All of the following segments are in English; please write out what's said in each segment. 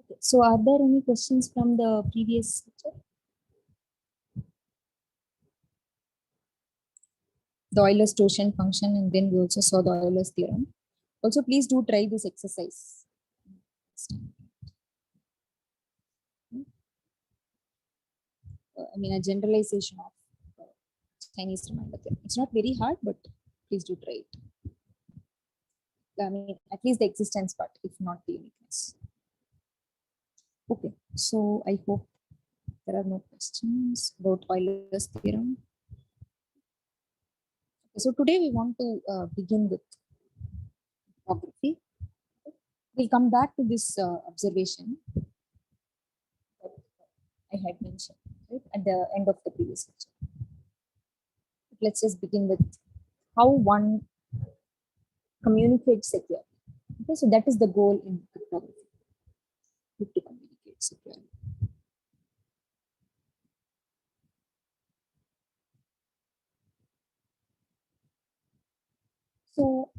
Okay. So are there any questions from the previous lecture? The Euler's torsion function, and then we also saw the Euler's theorem. Also, please do try this exercise. I mean, a generalization of Chinese reminder theorem. It's not very hard, but please do try it. I mean, at least the existence part, if not the uniqueness. Okay, so I hope there are no questions about Euler's theorem. Okay, so today we want to begin with topography. We'll come back to this observation that I had mentioned right, at the end of the previous lecture. Let's just begin with how one communicates securely. Okay, so that is the goal in cryptography, to communicate securely. So,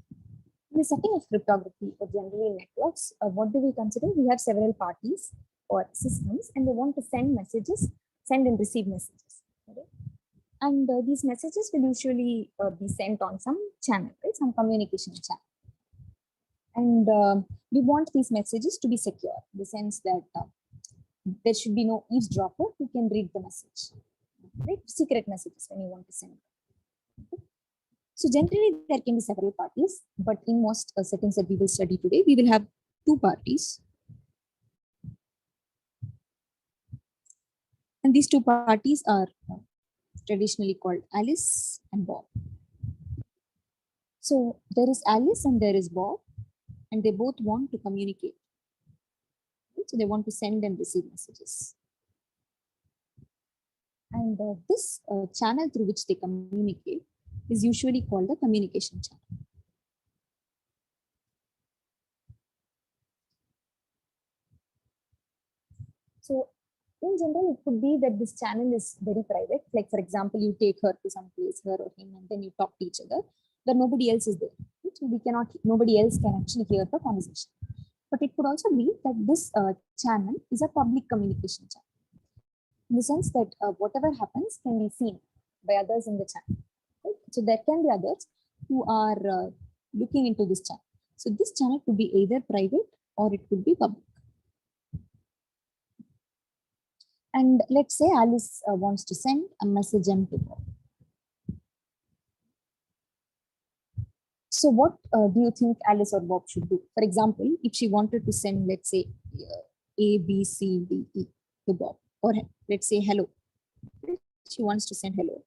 in the setting of cryptography or generally networks, what do we consider? We have several parties or systems, and they want to send messages, send and receive messages. Okay? And these messages will usually be sent on some channel, right? Some communication channel. And we want these messages to be secure, in the sense that there should be no eavesdropper who can read the message, right? Secret messages when you want to send. Okay? So generally, there can be several parties, but in most settings that we will study today, we will have two parties. And these two parties are traditionally called Alice and Bob. So there is Alice and there is Bob, and they both want to communicate. So they want to send and receive messages. And this channel through which they communicate is usually called the communication channel. So in general, it could be that this channel is very private. Like, for example, you take her to some place, her or him, and then you talk to each other, but nobody else is there. So nobody else can actually hear the conversation. But it could also be that this channel is a public communication channel, in the sense that whatever happens can be seen by others in the channel. Right? So there can be others who are looking into this channel. So this channel could be either private or it could be public. And let's say Alice wants to send a message M to Bob. So what do you think Alice or Bob should do? For example, if she wanted to send, let's say, A, B, C, D, E to Bob, or let's say hello. She wants to send hello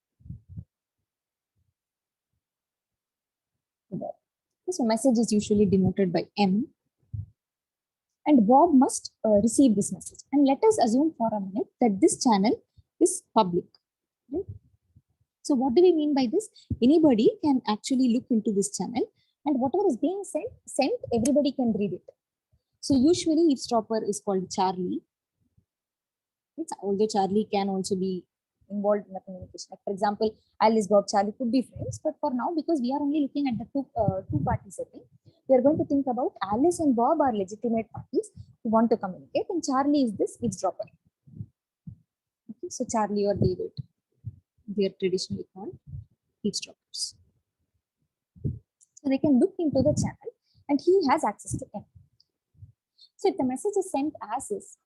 to Bob. So message is usually denoted by M. And Bob must receive this message. And let us assume for a minute that this channel is public. Right? So what do we mean by this? Anybody can actually look into this channel, and whatever is being sent, everybody can read it. So usually eavesdropper is called Charlie. Although Charlie can also be involved in the communication. Like, for example, Alice, Bob, Charlie could be friends, but for now, because we are only looking at the two party setting, we are going to think about Alice and Bob are legitimate parties who want to communicate, and Charlie is this eavesdropper. Okay, so Charlie or David, they are traditionally called eavesdroppers. So they can look into the channel, and he has access to M. So if the message is sent as is,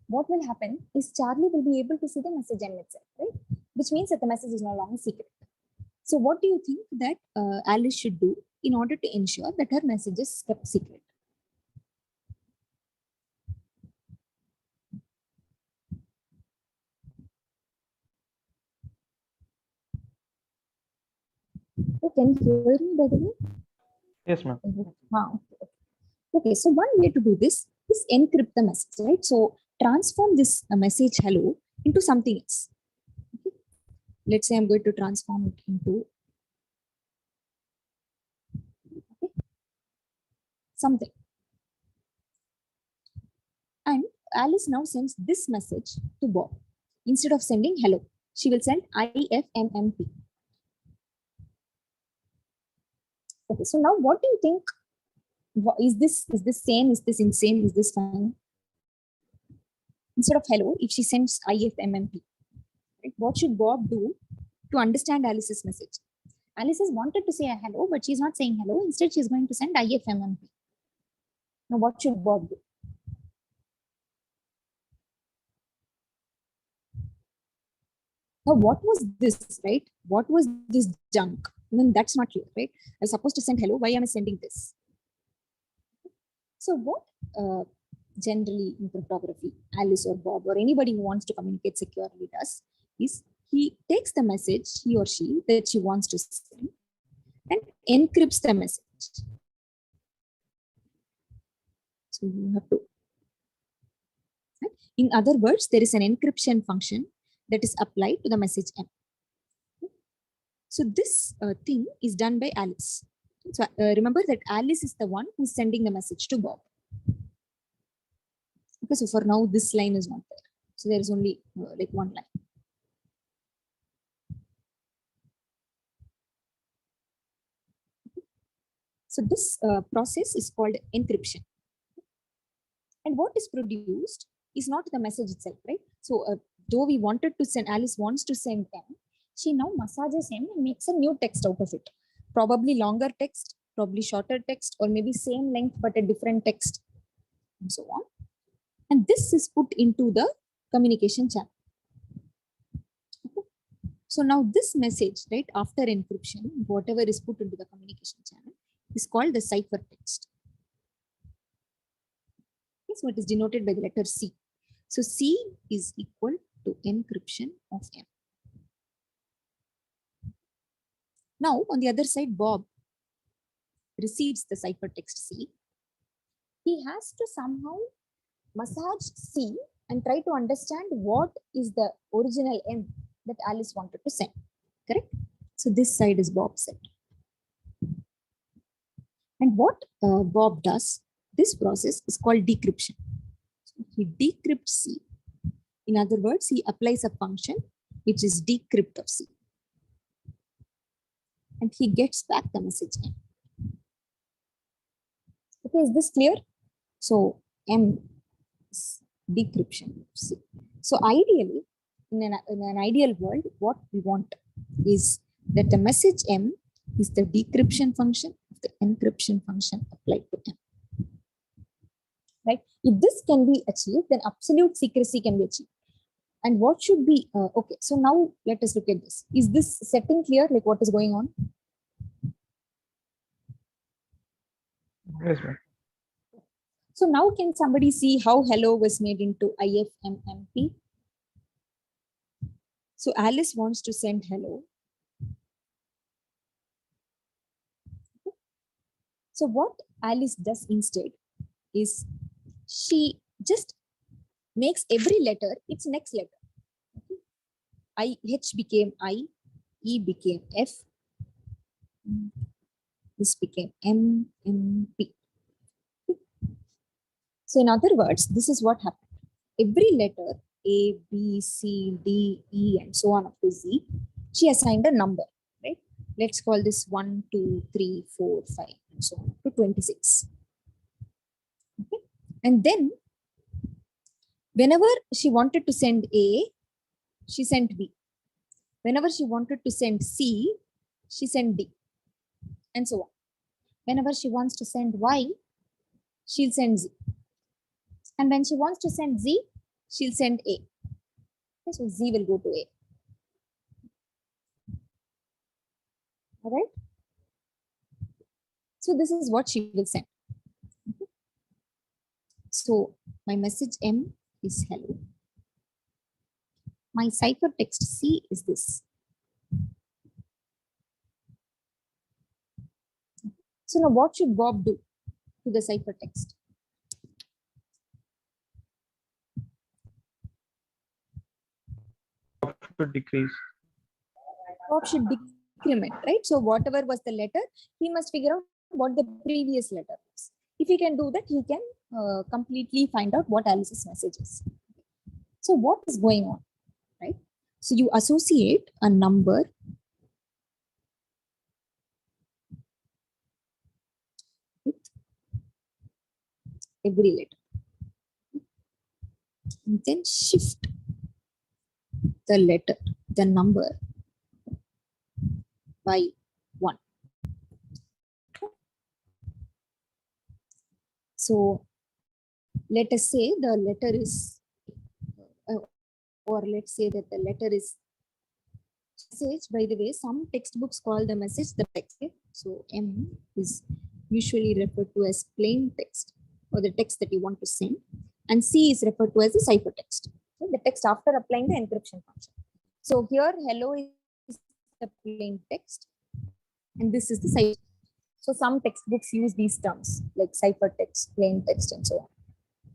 what will happen is Charlie will be able to see the message M itself, right? Which means that the message is no longer secret. So what do you think that Alice should do in order to ensure that her message is kept secret? Oh, can you hear me, by the way? Yes, ma'am. Okay, so one way to do this is encrypt the message, right? So transform this message hello into something else. Okay? Let's say I'm going to transform it into something. And Alice now sends this message to Bob. Instead of sending hello, she will send IFMMP. Okay, so now what do you think? Is this sane? Is this insane? Is this fine? instead of hello, if she sends IFMMP, right, what should Bob do to understand Alice's message? Alice has wanted to say a hello, but she's not saying hello. Instead, she's going to send IFMMP. Now, what should Bob do? Now, what was this, right? What was this junk? Even that's not clear, right? I was supposed to send hello. Why am I sending this? So, what generally in cryptography, Alice or Bob or anybody who wants to communicate securely does is he takes the message, he or she, that she wants to send and encrypts the message. So you have to, right? In other words, there is an encryption function that is applied to the message M. So this thing is done by Alice. So remember that Alice is the one who's sending the message to Bob. Okay, so for now, this line is not there. So there is only like one line. So this process is called encryption. And what is produced is not the message itself, right? So though we wanted to send, Alice wants to send M, she now massages M and makes a new text out of it. Probably longer text, probably shorter text, or maybe same length but a different text, and so on. And this is put into the communication channel. Okay. So now this message, right, after encryption, whatever is put into the communication channel is called the ciphertext. So it is denoted by the letter C. So C is equal to encryption of M. Now, on the other side, Bob receives the ciphertext C. He has to somehow massage C and try to understand what is the original M that Alice wanted to send. Correct? So this side is Bob's side. And what Bob does, this process is called decryption. So he decrypts C. In other words, he applies a function which is decrypt of C. And he gets back the message M. Okay, is this clear? So M is decryption of C. So ideally, in an ideal world, what we want is that the message M is the decryption function of the encryption function applied to M. Right? If this can be achieved, then absolute secrecy can be achieved. And what should be, okay, so now let us look at this. Is this setting clear, like what is going on? Yes, ma'am. So now can somebody see how hello was made into IFMMP? So Alice wants to send hello. So what Alice does instead is she just makes every letter its next letter. Okay? H became I, E became F, this became M, M, P. So in other words, this is what happened. Every letter A, B, C, D, E, and so on up to Z, she assigned a number, right? Let's call this 1, 2, 3, 4, 5, and so on up to 26. Okay? And then whenever she wanted to send A, she sent B. Whenever she wanted to send C, she sent D, and so on. Whenever she wants to send Y, she'll send Z. And when she wants to send Z, she'll send A. Okay, so Z will go to A. All right. So this is what she will send. Okay. So my message M is hello. My ciphertext C is this. So now what should Bob do to the ciphertext? To decrease. Bob should decrement, right? So whatever was the letter, he must figure out what the previous letter was. If he can do that, he can completely find out what Alice's message is. So what is going on, right? So you associate a number with every letter. and then shift the letter, the number by 1. So let us say the letter is, or let's say that the letter is message. By the way, some textbooks call the message the text. Okay? So M is usually referred to as plain text or the text that you want to send, and C is referred to as the ciphertext, okay? The text after applying the encryption function. So here hello is the plain text and this is the cipher. So some textbooks use these terms like ciphertext, plain text, and so on.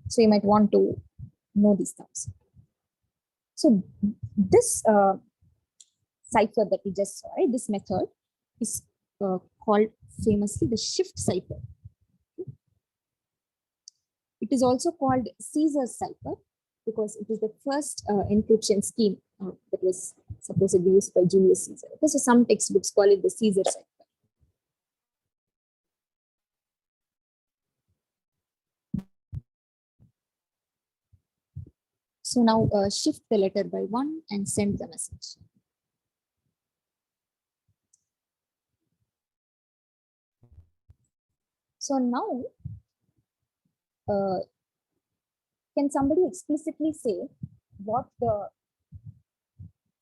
So you might want to know these terms. So this cipher that we just saw, right? This method is called famously the shift cipher. It is also called Caesar's cipher because it is the first encryption scheme that was supposedly used by Julius Caesar. Okay, so some textbooks call it the Caesar cipher. So now shift the letter by 1 and send the message. So now, can somebody explicitly say what the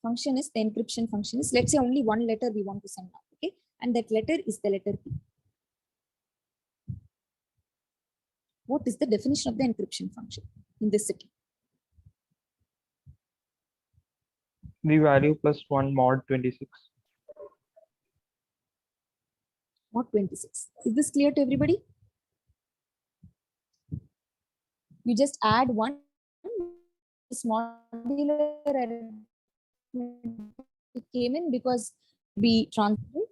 function is, the encryption function is? Let's say only one letter we want to send out, okay? And that letter is the letter P. What is the definition of the encryption function in this setting? The value plus 1 mod 26. Mod 26. Is this clear to everybody? You just add 1, this modular arithmetic came in because we translate.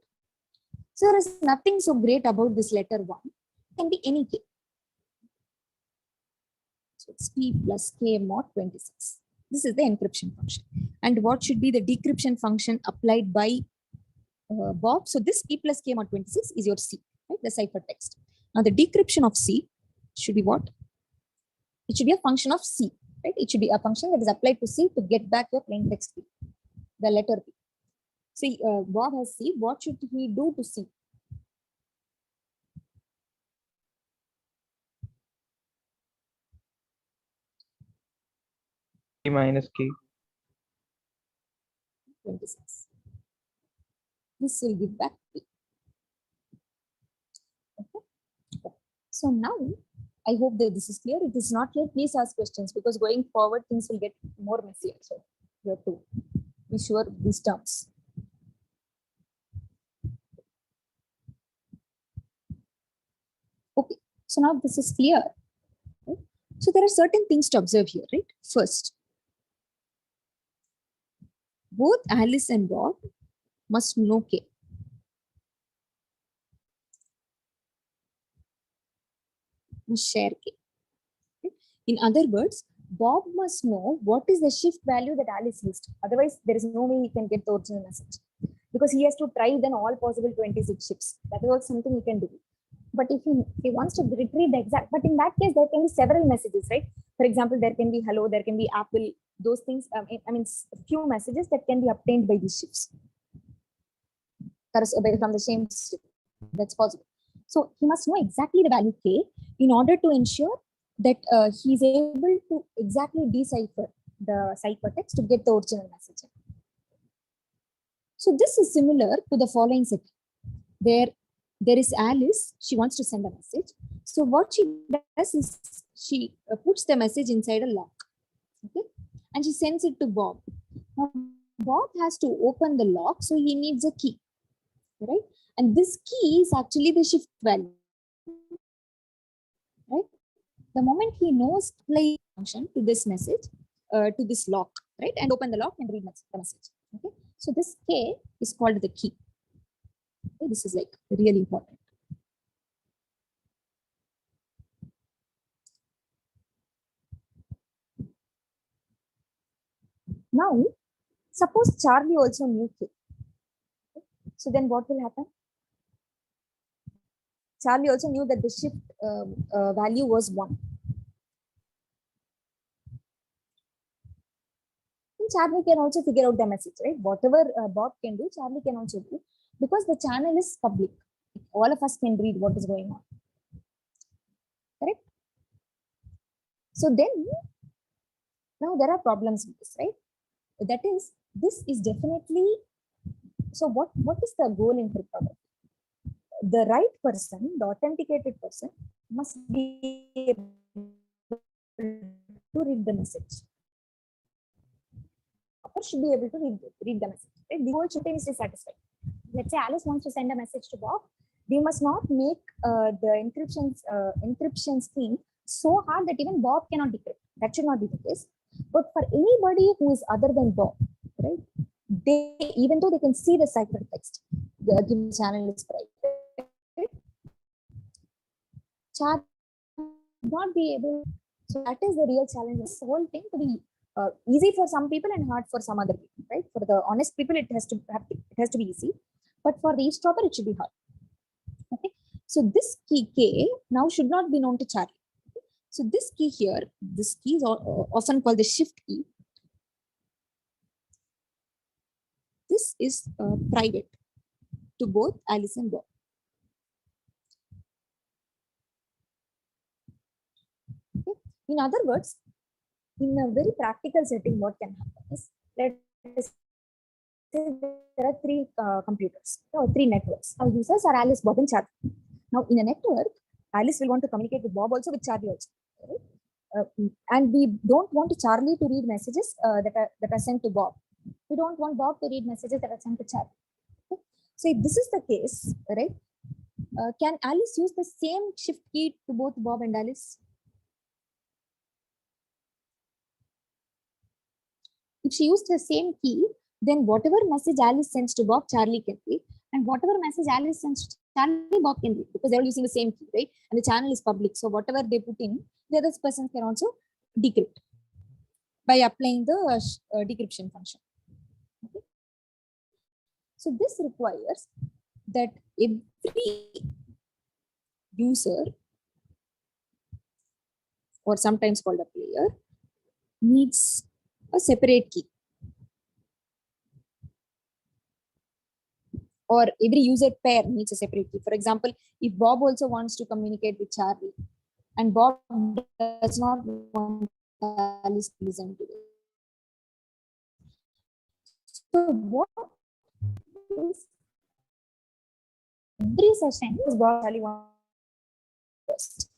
So there is nothing so great about this letter 1. It can be any K. So it's P plus K mod 26. This is the encryption function. And what should be the decryption function applied by Bob? So this P plus K mod 26 is your C, right? The ciphertext. Now the decryption of C should be what? It should be a function of C, right? It should be a function that is applied to C to get back your plain text P, the letter P. See, Bob has C. What should he do to C? P minus K. 26. This will give back P. Okay. So now, I hope that this is clear. If this is not clear, please ask questions because going forward, things will get more messier. So you have to be sure these terms. Okay. So now this is clear. Right? So there are certain things to observe here, right? First, both Alice and Bob must know K. Must share K. Okay? In other words, Bob must know what is the shift value that Alice used. Otherwise, there is no way he can get the original message because he has to try then all possible 26 shifts. That is also something he can do. But if he wants to retrieve the exact, but in that case, there can be several messages, right? For example, there can be hello, there can be Apple, those things. I mean, a few messages that can be obtained by these shifts from the same shift. That's possible. So he must know exactly the value K in order to ensure that he is able to exactly decipher the ciphertext to get the original message. So this is similar to the following setting. There is Alice, she wants to send a message. So what she does is she puts the message inside a lock, okay? And she sends it to Bob. Now, Bob has to open the lock, so he needs a key, right? And this key is actually the shift value, right? The moment he knows play function to this message, to this lock, right? And open the lock and read the message, okay? So this K is called the key. Okay? This is like really important. Now, suppose Charlie also knew K. So then what will happen? Charlie also knew that the shift value was 1. Charlie can also figure out the message, right? Whatever Bob can do, Charlie can also do, because the channel is public. All of us can read what is going on. Correct? So then, now there are problems with this, right? That is, this is definitely, so what is the goal in cryptography? The right person, the authenticated person, must be able to read the message. Or should be able to read the message. Right? The goal should be satisfied. Let's say Alice wants to send a message to Bob. We must not make the encryption scheme so hard that even Bob cannot decrypt. That should not be the case. But for anybody who is other than Bob, right? They, even though they can see the ciphertext, the given channel is private, chat not be able. So that is the real challenge. This whole thing to be easy for some people and hard for some other people, right? For the honest people, it has to be easy, but for the eavesdropper, it should be hard. Okay. So this key K now should not be known to Charlie. So this key here, this key is often called the shift key. This is private to both Alice and Bob. Okay. In other words, in a very practical setting, what can happen is, let's say there are three computers or three networks. Our users are Alice, Bob, and Charlie. Now, in a network, Alice will want to communicate with Bob also, with Charlie also. Right? And we don't want Charlie to read messages that are sent to Bob. We don't want Bob to read messages that are sent to Charlie. Okay? So if this is the case, right? Can Alice use the same shift key to both Bob and Alice? If she used the same key, then whatever message Alice sends to Bob, Charlie can read, and whatever message Alice sends to Charlie, Bob can read, because they're all using the same key, right? And the channel is public, so whatever they put in, the other person can also decrypt by applying the decryption function. Okay? So this requires that every user, or sometimes called a player, needs a separate key. Or every user pair needs a separate key. For example, if Bob also wants to communicate with Charlie, and Bob does not want Alice to listen to it. So what is every session is Bob Charlie wants first,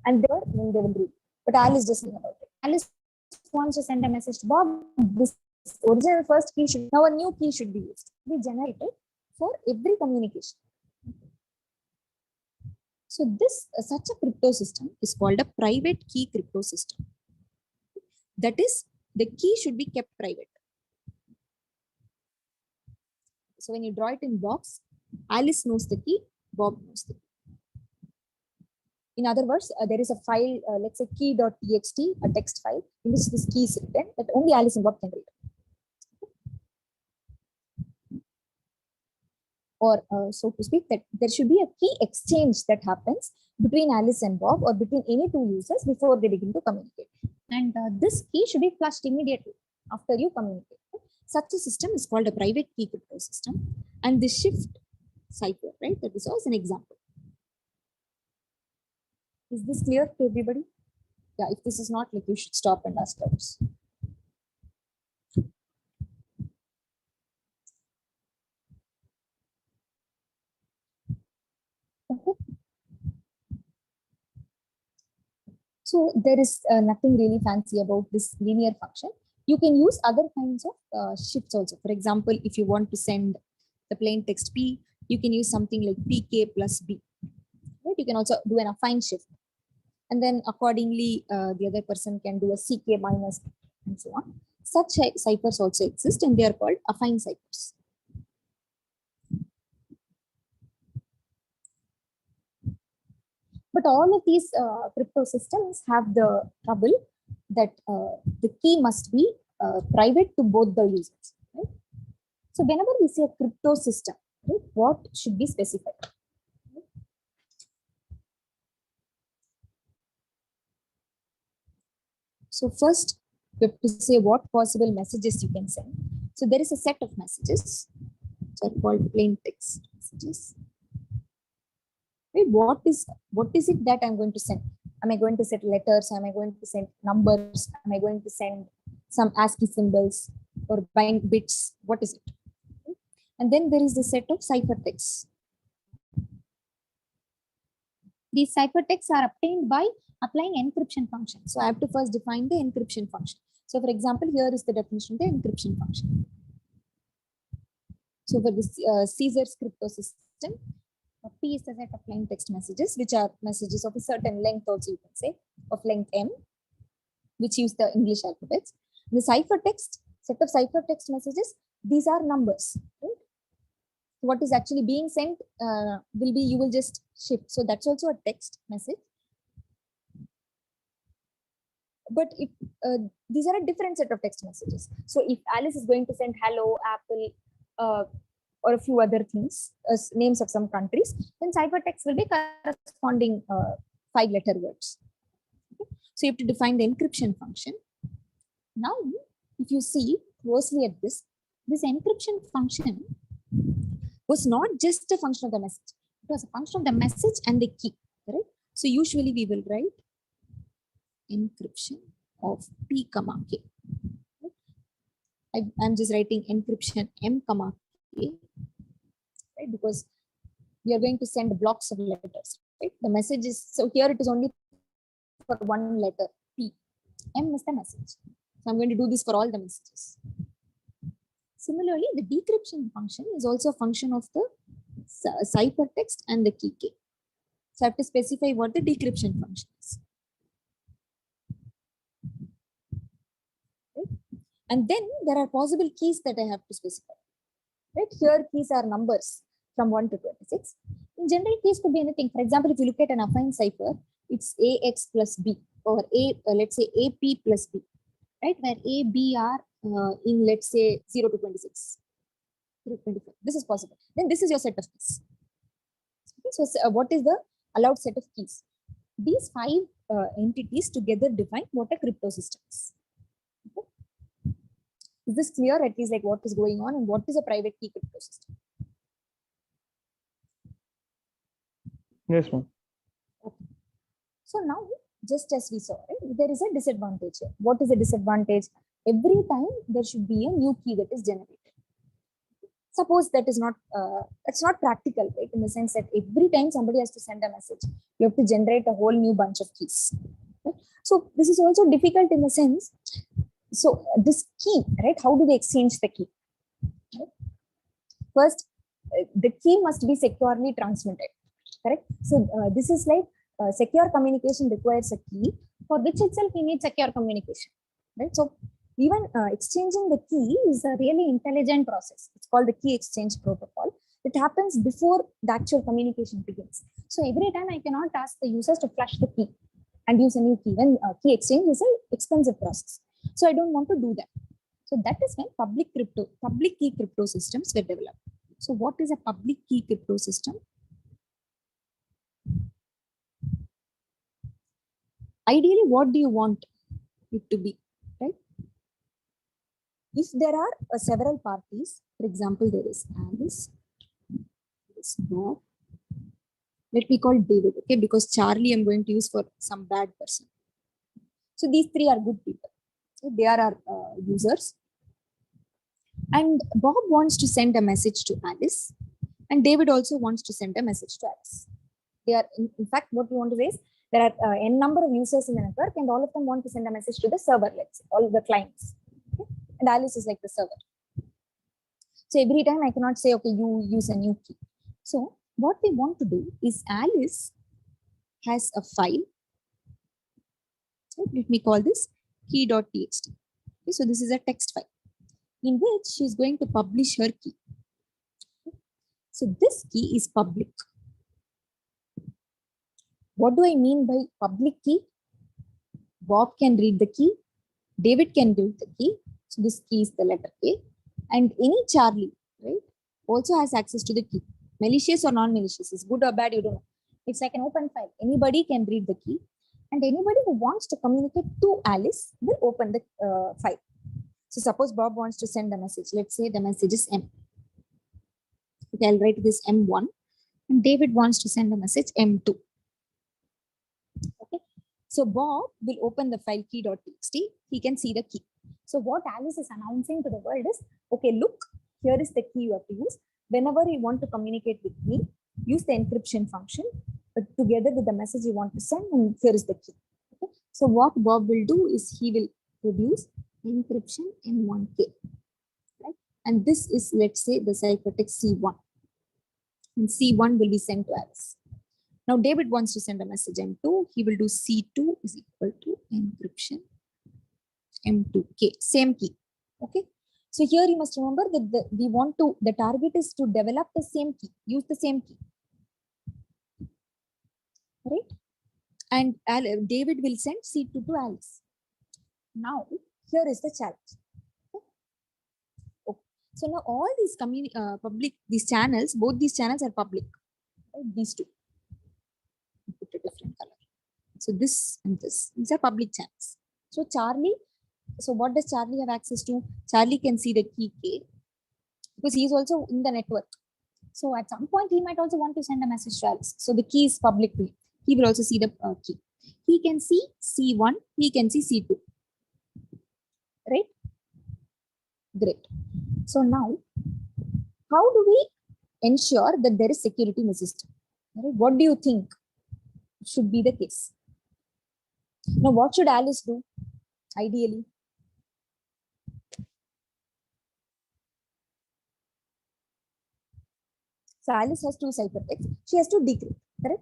and they will read. But Alice doesn't know about it. Alice wants to send a message to Bob. This original first key should, now a new key should be used, be generated for every communication. So this such a crypto system is called a private key crypto system. That is, the key should be kept private. So when you draw it in box, Alice knows the key, Bob knows the key. In other words, there is a file, let's say key.txt, a text file, in which this key is written that only Alice and Bob can read. Or so to speak, that there should be a key exchange that happens between Alice and Bob, or between any two users, before they begin to communicate. And this key should be flushed immediately after you communicate. Such a system is called a private key crypto system. And the shift cipher, right? That is also an example. Is this clear to everybody? Yeah, if this is not, like, you should stop and ask others. Okay. So there is nothing really fancy about this linear function. You can use other kinds of shifts also. For example, if you want to send the plain text P, you can use something like PK plus B. Right? You can also do an affine shift. And then accordingly, the other person can do a CK minus and so on. Such ciphers also exist, and they are called affine ciphers. But all of these crypto systems have the trouble that the key must be private to both the users. Right? So whenever we say a crypto system, right, what should be specified? So first, You have to say what possible messages you can send. So there is a set of messages which are called plain text messages. Right? What is it that I'm going to send? Am I going to send letters? Am I going to send numbers? Am I going to send some ASCII symbols or bind bits? What is it? And then there is the set of ciphertexts. These ciphertexts are obtained by applying encryption function. So I have to first define the encryption function. So for example, here is the definition of the encryption function. So for this Caesar's crypto system, P is the set of plain text messages, which are messages of a certain length also, you can say, of length M, which use the English alphabets. The ciphertext, set of ciphertext messages, these are numbers. Right? What is actually being sent will be, you will just shift. So that's also a text message. But these are a different set of text messages. So if Alice is going to send hello, Apple, or a few other things, names of some countries, then ciphertext will be corresponding 5-letter words. Okay? So you have to define the encryption function. Now, if you see closely at this encryption function was not just a function of the message. It was a function of the message and the key. Right? So usually we will write encryption of P comma K. I'm just writing encryption M comma K, right? Because we are going to send blocks of letters, right? The message is, so here it is only for one letter, P. M is the message. So I'm going to do this for all the messages. Similarly, the decryption function is also a function of the ciphertext and the key K. So I have to specify what the decryption function is. Right? And then there are possible keys that I have to specify. Right? Here keys are numbers from 1 to 26. In general, keys could be anything. For example, if you look at an affine cipher, it's AX plus B, or let's say AP plus B, right? Where A, B are in, let's say, 0 to 26. 0 to 25. This is possible. Then this is your set of keys. Okay, so what is the allowed set of keys? These 5 entities together define what a crypto system is. Okay? Is this clear? At least like what is going on and what is a private key crypto system? Yes, ma'am. Okay. So now, just as we saw, right, there is a disadvantage here. What is a disadvantage? Every time there should be a new key that is generated. Suppose that is not, it's not practical, right? In the sense that every time somebody has to send a message, you have to generate a whole new bunch of keys. Right? So this is also difficult in the sense. So this key, right? How do they exchange the key? Right? First, the key must be securely transmitted. Correct. So this is like secure communication requires a key, for which itself we need secure communication. Right. So even exchanging the key is a really intelligent process. It's called the key exchange protocol. It happens before the actual communication begins. So every time I cannot ask the users to flush the key and use a new key. When key exchange is an expensive process. So I don't want to do that. So that is when public key crypto systems were developed. So what is a public key crypto system? Ideally, what do you want it to be, right? If there are several parties, for example, there is Alice, there is Bob, let me call David, okay? Because Charlie I'm going to use for some bad person. So these 3 are good people. So they are our users. And Bob wants to send a message to Alice, and David also wants to send a message to Alice. They are, in fact, what we want to say is there are n number of users in the network, and all of them want to send a message to the server, let's say, all the clients. Okay? And Alice is like the server. So every time I cannot say, okay, you use a new key. So what we want to do is Alice has a file. Let me call this key.txt. Okay, so this is a text file in which she is going to publish her key. So this key is public. What do I mean by public key? Bob can read the key. David can read the key. So this key is the letter A. And any Charlie, right, also has access to the key. Malicious or non-malicious, is good or bad, you don't know. It's like an open file. Anybody can read the key. And anybody who wants to communicate to Alice will open the file. So suppose Bob wants to send a message. Let's say the message is M. Okay, I'll write this M1. And David wants to send a message M2. Okay. So Bob will open the file key.txt. He can see the key. So what Alice is announcing to the world is, okay, look, here is the key you have to use. Whenever you want to communicate with me, use the encryption function together with the message you want to send, and here is the key. Okay. So what Bob will do is he will produce encryption in 1K. Right? And this is, let's say, the ciphertext C1. And C1 will be sent to Alice. Now David wants to send a message M2. He will do C2 is equal to encryption M2K, same key. Okay. So here you must remember that the target is to develop the same key, use the same key. Right? And David will send C2 to Alice. Now, here is the challenge. Okay. So now all these public, these channels, both these channels are public. Right? These two. Put a different color. So this and this, these are public channels. So Charlie, so what does Charlie have access to? Charlie can see the key K because he is also in the network. So at some point, he might also want to send a message to Alice. So the key is public to him. He will also see the key. He can see C1, he can see C2. Right? Great. So now, how do we ensure that there is security in the system? Right? What do you think should be the case? Now, what should Alice do? Ideally. So Alice has two ciphertexts. She has to decrypt, correct?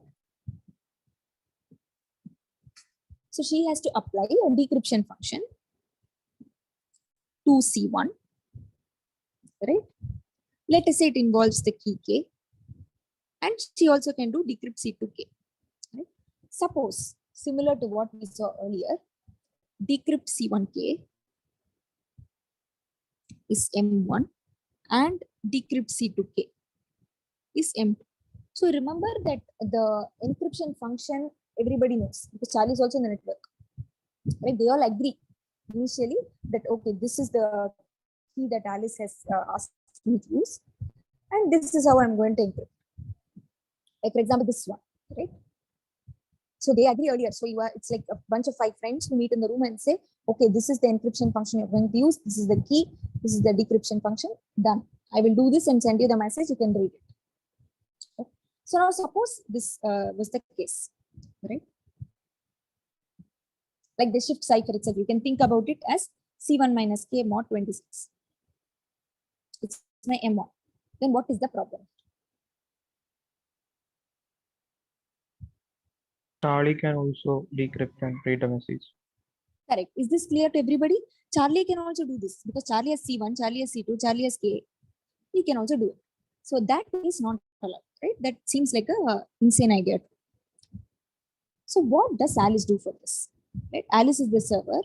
So she has to apply a decryption function to C1, right? Let us say it involves the key K, and she also can do decrypt C2K. Right? Suppose, similar to what we saw earlier, decrypt C1K is M1 and decrypt C2K is M2. So remember that the encryption function everybody knows because Charlie is also in the network. Right? They all agree initially that okay, this is the key that Alice has asked me to use, and this is how I'm going to encrypt. Like for example, this one, right? So they agree earlier. So it's like a bunch of 5 friends who meet in the room and say, okay, this is the encryption function you're going to use. This is the key. This is the decryption function. Done. I will do this and send you the message. You can read it. Okay. So now suppose this was the case, right? Like the shift cipher itself, you can think about it as C1 minus K mod 26. It's my M1. Then what is the problem? Charlie can also decrypt and read a message. Correct. Is this clear to everybody? Charlie can also do this because Charlie has C1, Charlie has C2, Charlie has K. He can also do it. So that is not allowed, right? That seems like a insane idea. So what does Alice do for this? Right? Alice is the server.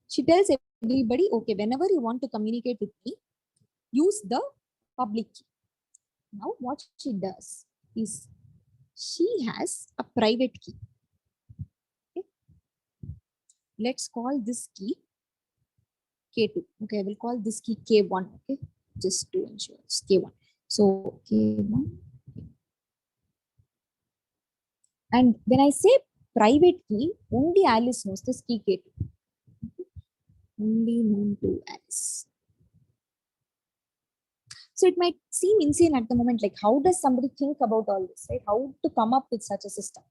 She tells everybody, okay, whenever you want to communicate with me, use the public key. Now what she does is she has a private key. Okay. Let's call this key K2. Okay, I will call this key K1. Okay, just to ensure it's K1. So K1. And when I say private key, only Alice knows this key K2. Only known to Alice. So it might seem insane at the moment, like how does somebody think about all this, right? How to come up with such a system?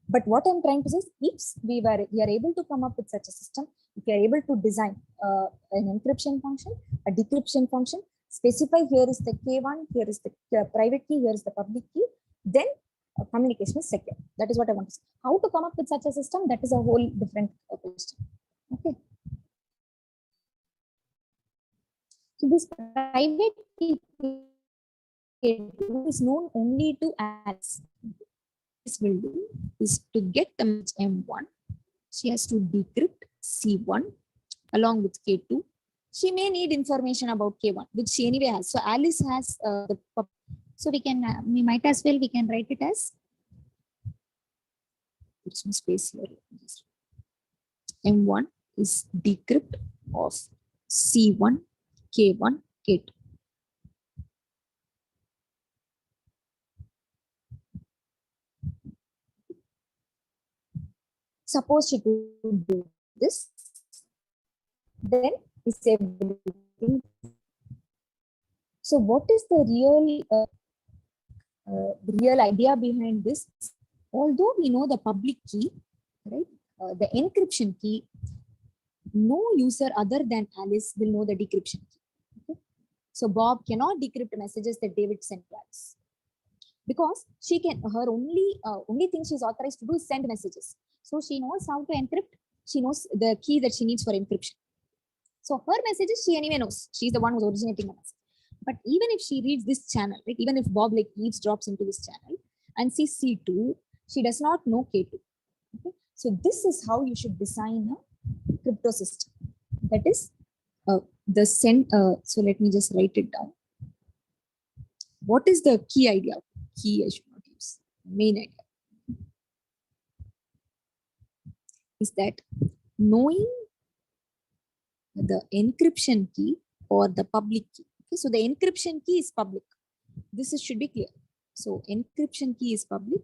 But what I'm trying to say is, if we are able to come up with such a system, if we are able to design an encryption function, a decryption function, specify here is the K1, here is the private key, here is the public key, then communication is secure. That is what I want to say. How to come up with such a system? That is a whole different question. Okay. So this private key is known only to Alice. This will do is to get the message M1. She has to decrypt C1 along with K2. She may need information about K1, which she anyway has. So Alice has so we might as well, we can write it as There's no space here. M1 is decrypt of C1, K1, K2. Suppose she could do this, then is everything. So what is the real idea behind this? Although we know the public key, right, the encryption key, no user other than Alice will know the decryption key. Okay? So Bob cannot decrypt messages that David sent to Alice because she can. Her only thing she's authorized to do is send messages. So she knows how to encrypt. She knows the key that she needs for encryption. So her messages she anyway knows. She's the one who's originating the message. But even if she reads this channel, like even if Bob like eavesdrops into this channel and sees C2, she does not know K2. Okay? So this is how you should design a crypto system. That is the send. So let me just write it down. What is the key idea? Key I should not use. Main idea is that knowing the encryption key or the public key. Okay, so the encryption key is public. This should be clear. So encryption key is public.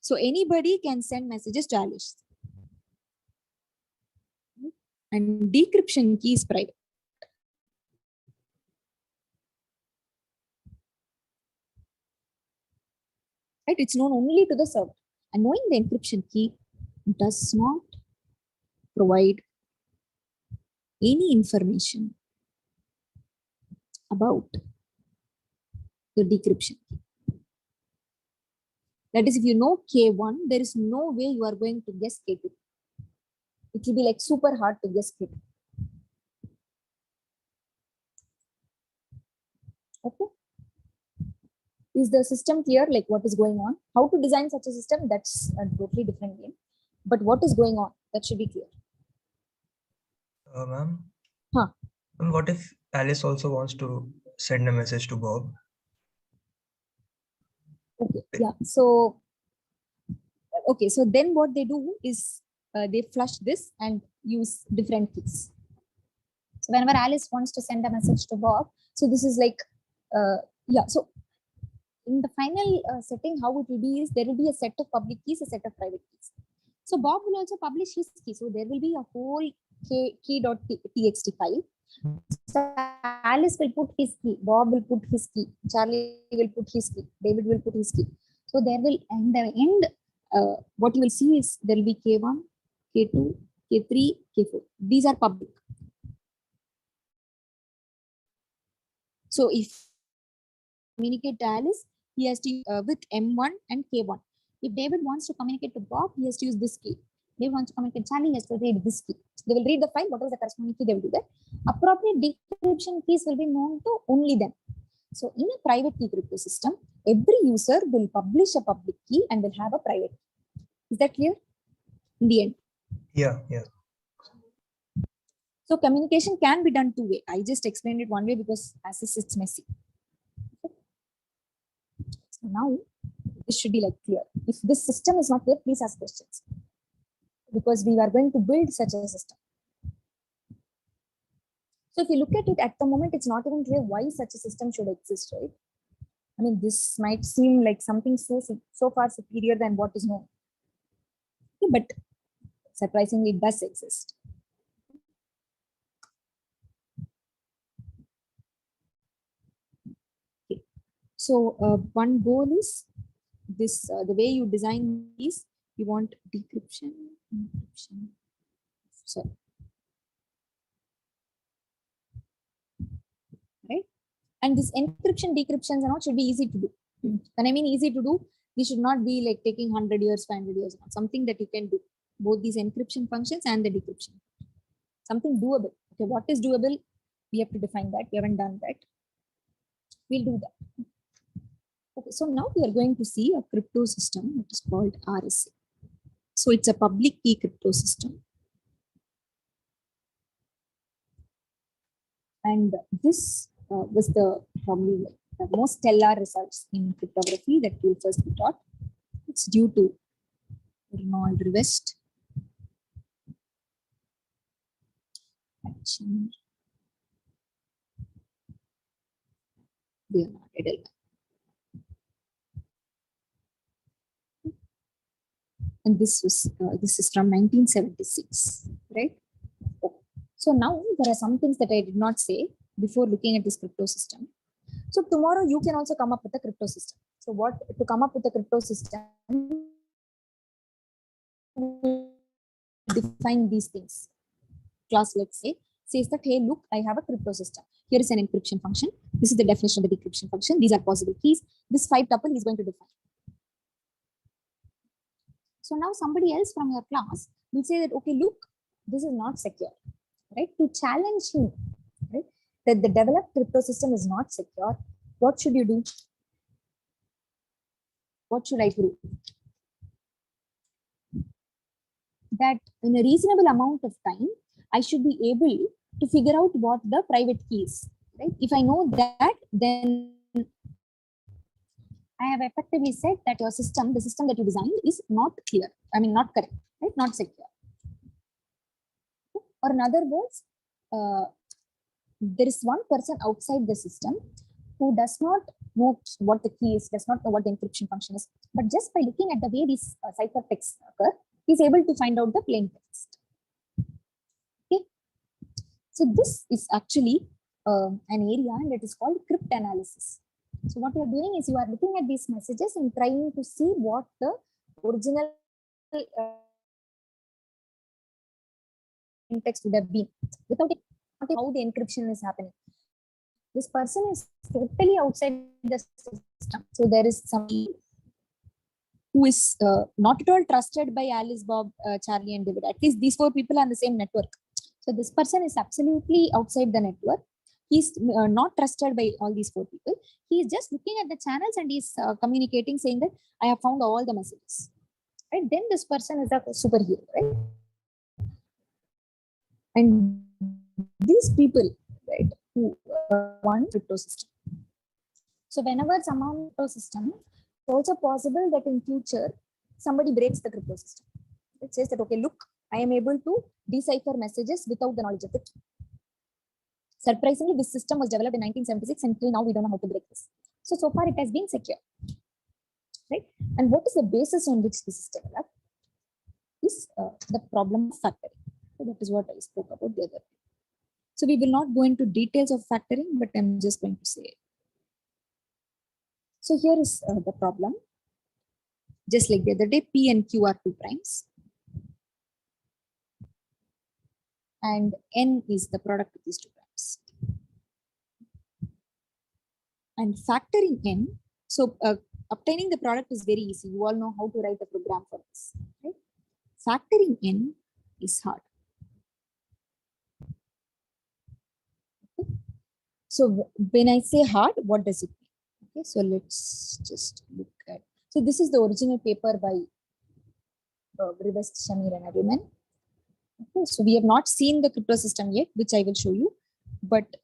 So anybody can send messages to Alice. And decryption key is private. Right? It's known only to the server. And knowing the encryption key does not provide any information about the decryption key. That is, if you know K1, there is no way you are going to guess K2. It will be like super hard to guess K2. Okay. Is the system clear? Like what is going on? How to design such a system? That's a totally different game. But what is going on? That should be clear. Ma'am? Huh. And what if Alice also wants to send a message to Bob? Okay, yeah. So, okay, so then what they do is they flush this and use different keys. So whenever Alice wants to send a message to Bob, so this is like, yeah. So in the final setting, how it will be is there will be a set of public keys, a set of private keys. So Bob will also publish his key. So there will be a whole key.txt file. So Alice will put his key, Bob will put his key, Charlie will put his key, David will put his key. So there will, and the end, what you will see is there will be K1, K2, K3, K4. These are public. So if communicate to Alice, he has to with M1 and K1. If David wants to communicate to Bob, he has to use this key. They want to communicate Charlie, he has to read this key. So they will read the file, whatever the corresponding key, they will do that. Appropriate decryption keys will be known to only them. So in a private key crypto system, every user will publish a public key and will have a private key. Is that clear? In the end. Yeah. So communication can be done two ways. I just explained it one way because as this it's messy. So now this should be like clear. If this system is not clear, please ask questions. Because we are going to build such a system. So if you look at it at the moment, it's not even clear why such a system should exist, right? I mean, this might seem like something so far superior than what is known. Okay, but surprisingly, it does exist. Okay. So one goal is this, the way you design these, you want decryption, encryption. Sorry. Right? And this encryption, decryptions and all should be easy to do. When I mean easy to do, these should not be like taking 100 years, 500 years, something that you can do. Both these encryption functions and the decryption. Something doable. Okay, what is doable? We have to define that. We haven't done that. We'll do that. Okay, so now we are going to see a crypto system that is called RSA. So it's a public key crypto system. And this was the probably the most stellar results in cryptography that will first be taught. It's due to Renault Rivest. Action. Leonard Edelman. And this is from 1976, right? Okay. So now there are some things that I did not say before looking at this crypto system. So tomorrow you can also come up with a crypto system. So what to come up with a crypto system? Define these things. Class, let's say, says that, hey, look, I have a crypto system. Here is an encryption function. This is the definition of the decryption function. These are possible keys. This 5 tuple is going to define. So now somebody else from your class will say that, okay, look, this is not secure, right? To challenge him, right, that the developed crypto system is not secure, what should you do? What should I do? That in a reasonable amount of time, I should be able to figure out what the private key is, right? If I know that, then I have effectively said that your system, the system that you designed, is not clear. I mean, not correct, right? Not secure. Or in other words, there is one person outside the system who does not know what the key is, does not know what the encryption function is, but just by looking at the way these ciphertexts occur, he is able to find out the plain text. Okay, so this is actually an area, and it is called cryptanalysis. So what you are doing is you are looking at these messages and trying to see what the original text would have been without how the encryption is happening. This person is totally outside the system. So there is somebody who is not at all trusted by Alice, Bob, Charlie, and David. At least these 4 people are on the same network. So this person is absolutely outside the network. He's not trusted by all these 4 people. He is just looking at the channels and he's communicating, saying that I have found all the messages. Right? Then this person is a superhero, right? And these people, right, who want crypto system. So whenever someone crypto system, it's also possible that in future somebody breaks the crypto system. It says that, okay, look, I am able to decipher messages without the knowledge of the key. Surprisingly, this system was developed in 1976, and until now we don't know how to break this. So far it has been secure, right? And what is the basis on which this is developed? Is the problem of factoring. So that is what I spoke about the other day. So we will not go into details of factoring, but I'm just going to say it. So here is the problem. Just like the other day, P and Q are 2 primes. And N is the product of these 2 primes. And factoring N, so obtaining the product is very easy. You all know how to write a program for this, right? Factoring N is hard. Okay. So when I say hard, what does it mean? Okay, so let's just look at. So this is the original paper by Rivest, Shamir, and Edelman. Okay, so we have not seen the crypto system yet, which I will show you. But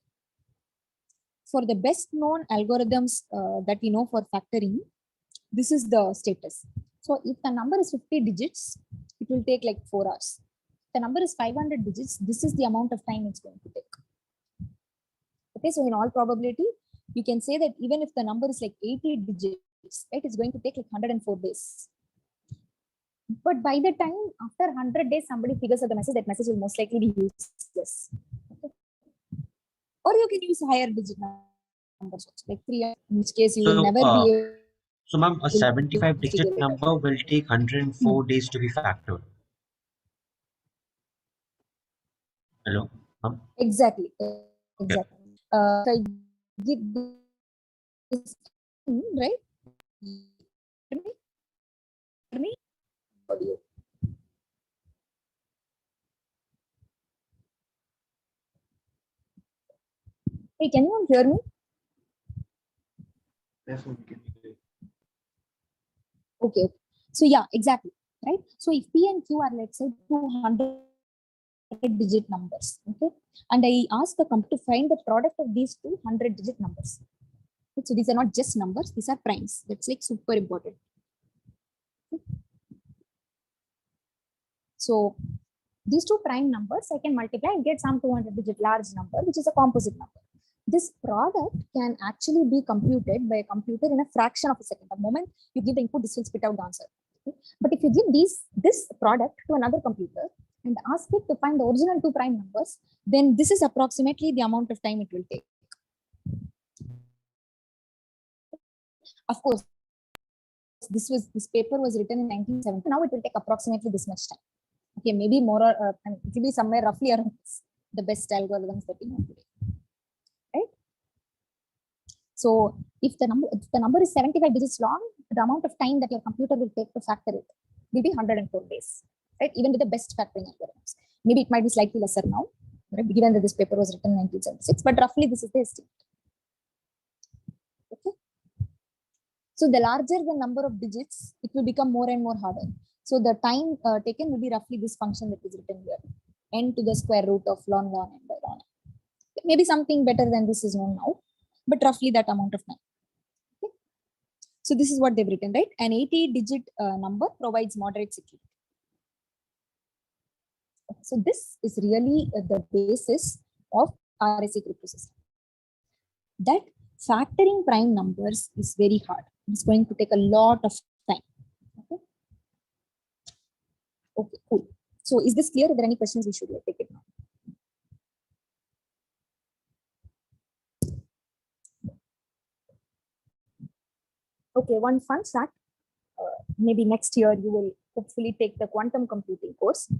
for the best known algorithms that we know for factoring, this is the status. So if the number is 50 digits, it will take like 4 hours. If the number is 500 digits, this is the amount of time it's going to take. Okay, so in all probability, you can say that even if the number is like 80 digits, right, it's going to take like 104 days. But by the time after 100 days, somebody figures out the message, that message will most likely be useless. Okay. Or you can use higher digit numbers, like 3, in which case you will never be able. So ma'am, a 75-digit figure it out. number will take 104 days to be factored. Hello, ma'am? Exactly. Exactly. So I give this, right? Hear me? Hear me? Audio. Hey, can you hear me? Yes, we can hear you. Okay. So yeah, exactly. Right. So if P and Q are, let's say, 200-digit numbers, okay, and I ask the computer to find the product of these 200-digit numbers. So these are not just numbers; these are primes. That's like super important. So these two prime numbers I can multiply and get some 200-digit large number, which is a composite number. This product can actually be computed by a computer in a fraction of a second. The moment you give the input, this will spit out the answer. Okay? But if you give this product to another computer and ask it to find the original two prime numbers, then this is approximately the amount of time it will take. Of course, this paper was written in 1970. Now it will take approximately this much time. Okay, maybe more or it will be somewhere roughly around the best algorithms that we know today. Right? So if the number is 75 digits long, the amount of time that your computer will take to factor it will be 104 days. Right? Even with the best factoring algorithms. Maybe it might be slightly lesser now, right? Given that this paper was written in 1976, but roughly this is the estimate. Okay. So the larger the number of digits, it will become more and more harder. So the time taken will be roughly this function that is written here, n to the square root of ln n by ln n. Maybe something better than this is known now, but roughly that amount of time. Okay. So this is what they've written, right? An 80-digit number provides moderate security. So this is really the basis of RSA crypto system. That factoring prime numbers is very hard. It's going to take a lot of time. Okay. Okay, cool. So is this clear? Are there any questions? We should take it now. Okay, one fun fact. Maybe next year you will hopefully take the quantum computing course.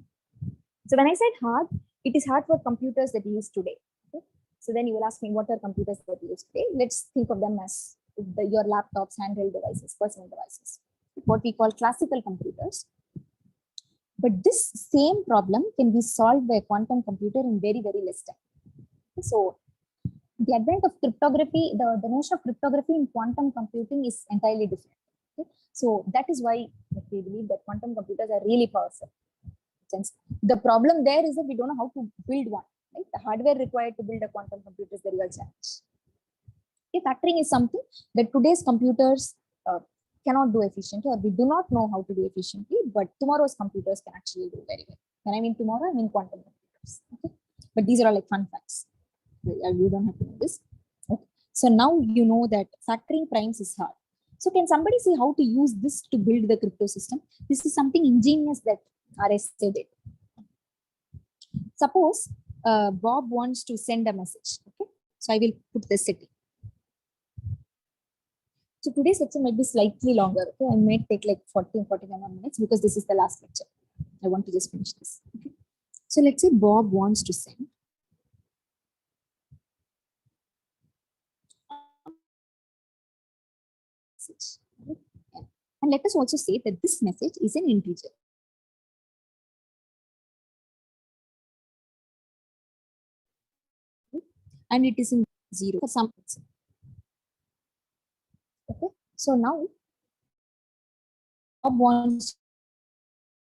So when I said hard, it is hard for computers that we use today. Okay? So then you will ask me, what are computers that we use today? Let's think of them as your laptops, handheld devices, personal devices, what we call classical computers. But this same problem can be solved by a quantum computer in very, very less time. So the advent of cryptography, the notion of cryptography in quantum computing is entirely different. Okay? So that is why we believe that quantum computers are really powerful. The problem there is that we don't know how to build one. Right? The hardware required to build a quantum computer is the real challenge. Okay, factoring is something that today's computers cannot do efficiently, or we do not know how to do efficiently, but tomorrow's computers can actually do very well. When I mean tomorrow, I mean quantum computers. Okay? But these are all like fun facts. You don't have to know this. Okay? So now you know that factoring primes is hard. So can somebody see how to use this to build the crypto system? This is something ingenious that RSA did. Suppose Bob wants to send a message. Okay, so I will put the setting. So today's lecture might be slightly longer. Okay, I may take like 40-45 minutes because this is the last lecture. I want to just finish this. Okay, so let's say Bob wants to send message. Okay? And let us also say that this message is an integer. And it is in 0 for some reason. Okay, so now Bob wants to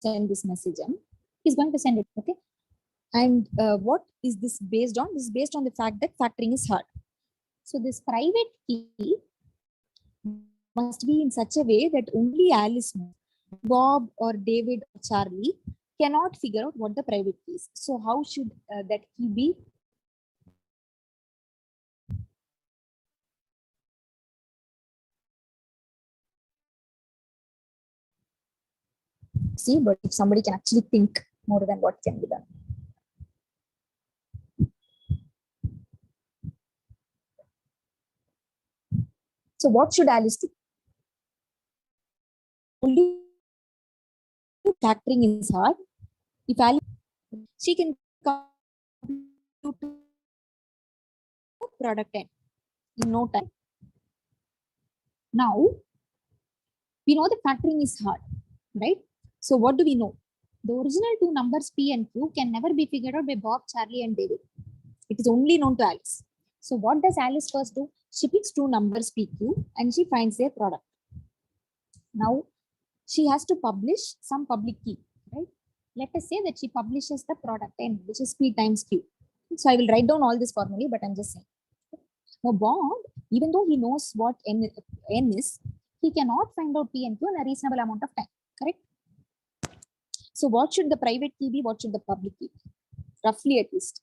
send this message and he's going to send it. Okay, and what is this based on? This is based on the fact that factoring is hard. So this private key must be in such a way that only Alice, Bob or David or Charlie cannot figure out what the private key is. So how should that key be? See, but if somebody can actually think more than what can be done. So what should Alice do? Only factoring is hard. If Alice, she can compute product n in no time. Now, we know that factoring is hard, right? So what do we know? The original two numbers P and Q can never be figured out by Bob, Charlie, and David. It is only known to Alice. So what does Alice first do? She picks two numbers PQ and she finds their product. Now, she has to publish some public key, right? Let us say that she publishes the product N, which is P times Q. So I will write down all this formally, but I'm just saying. Now, Bob, even though he knows what N is, he cannot find out P and Q in a reasonable amount of time, correct? So what should the private key be? What should the public key be? Roughly at least.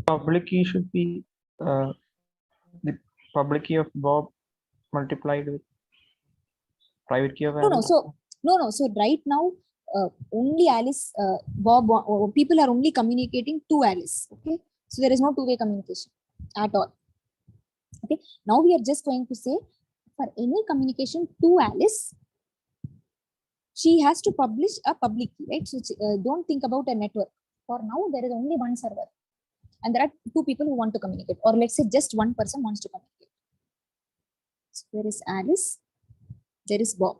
Public key should be the public key of Bob multiplied with private key of No, Alice. So right now, only Alice, Bob, people are only communicating to Alice. Okay. So there is no two-way communication at all. Okay. Now we are just going to say for any communication to Alice, she has to publish a public key, right? So don't think about a network. For now, there is only one server. And there are two people who want to communicate. Or let's say just one person wants to communicate. So there is Alice. There is Bob.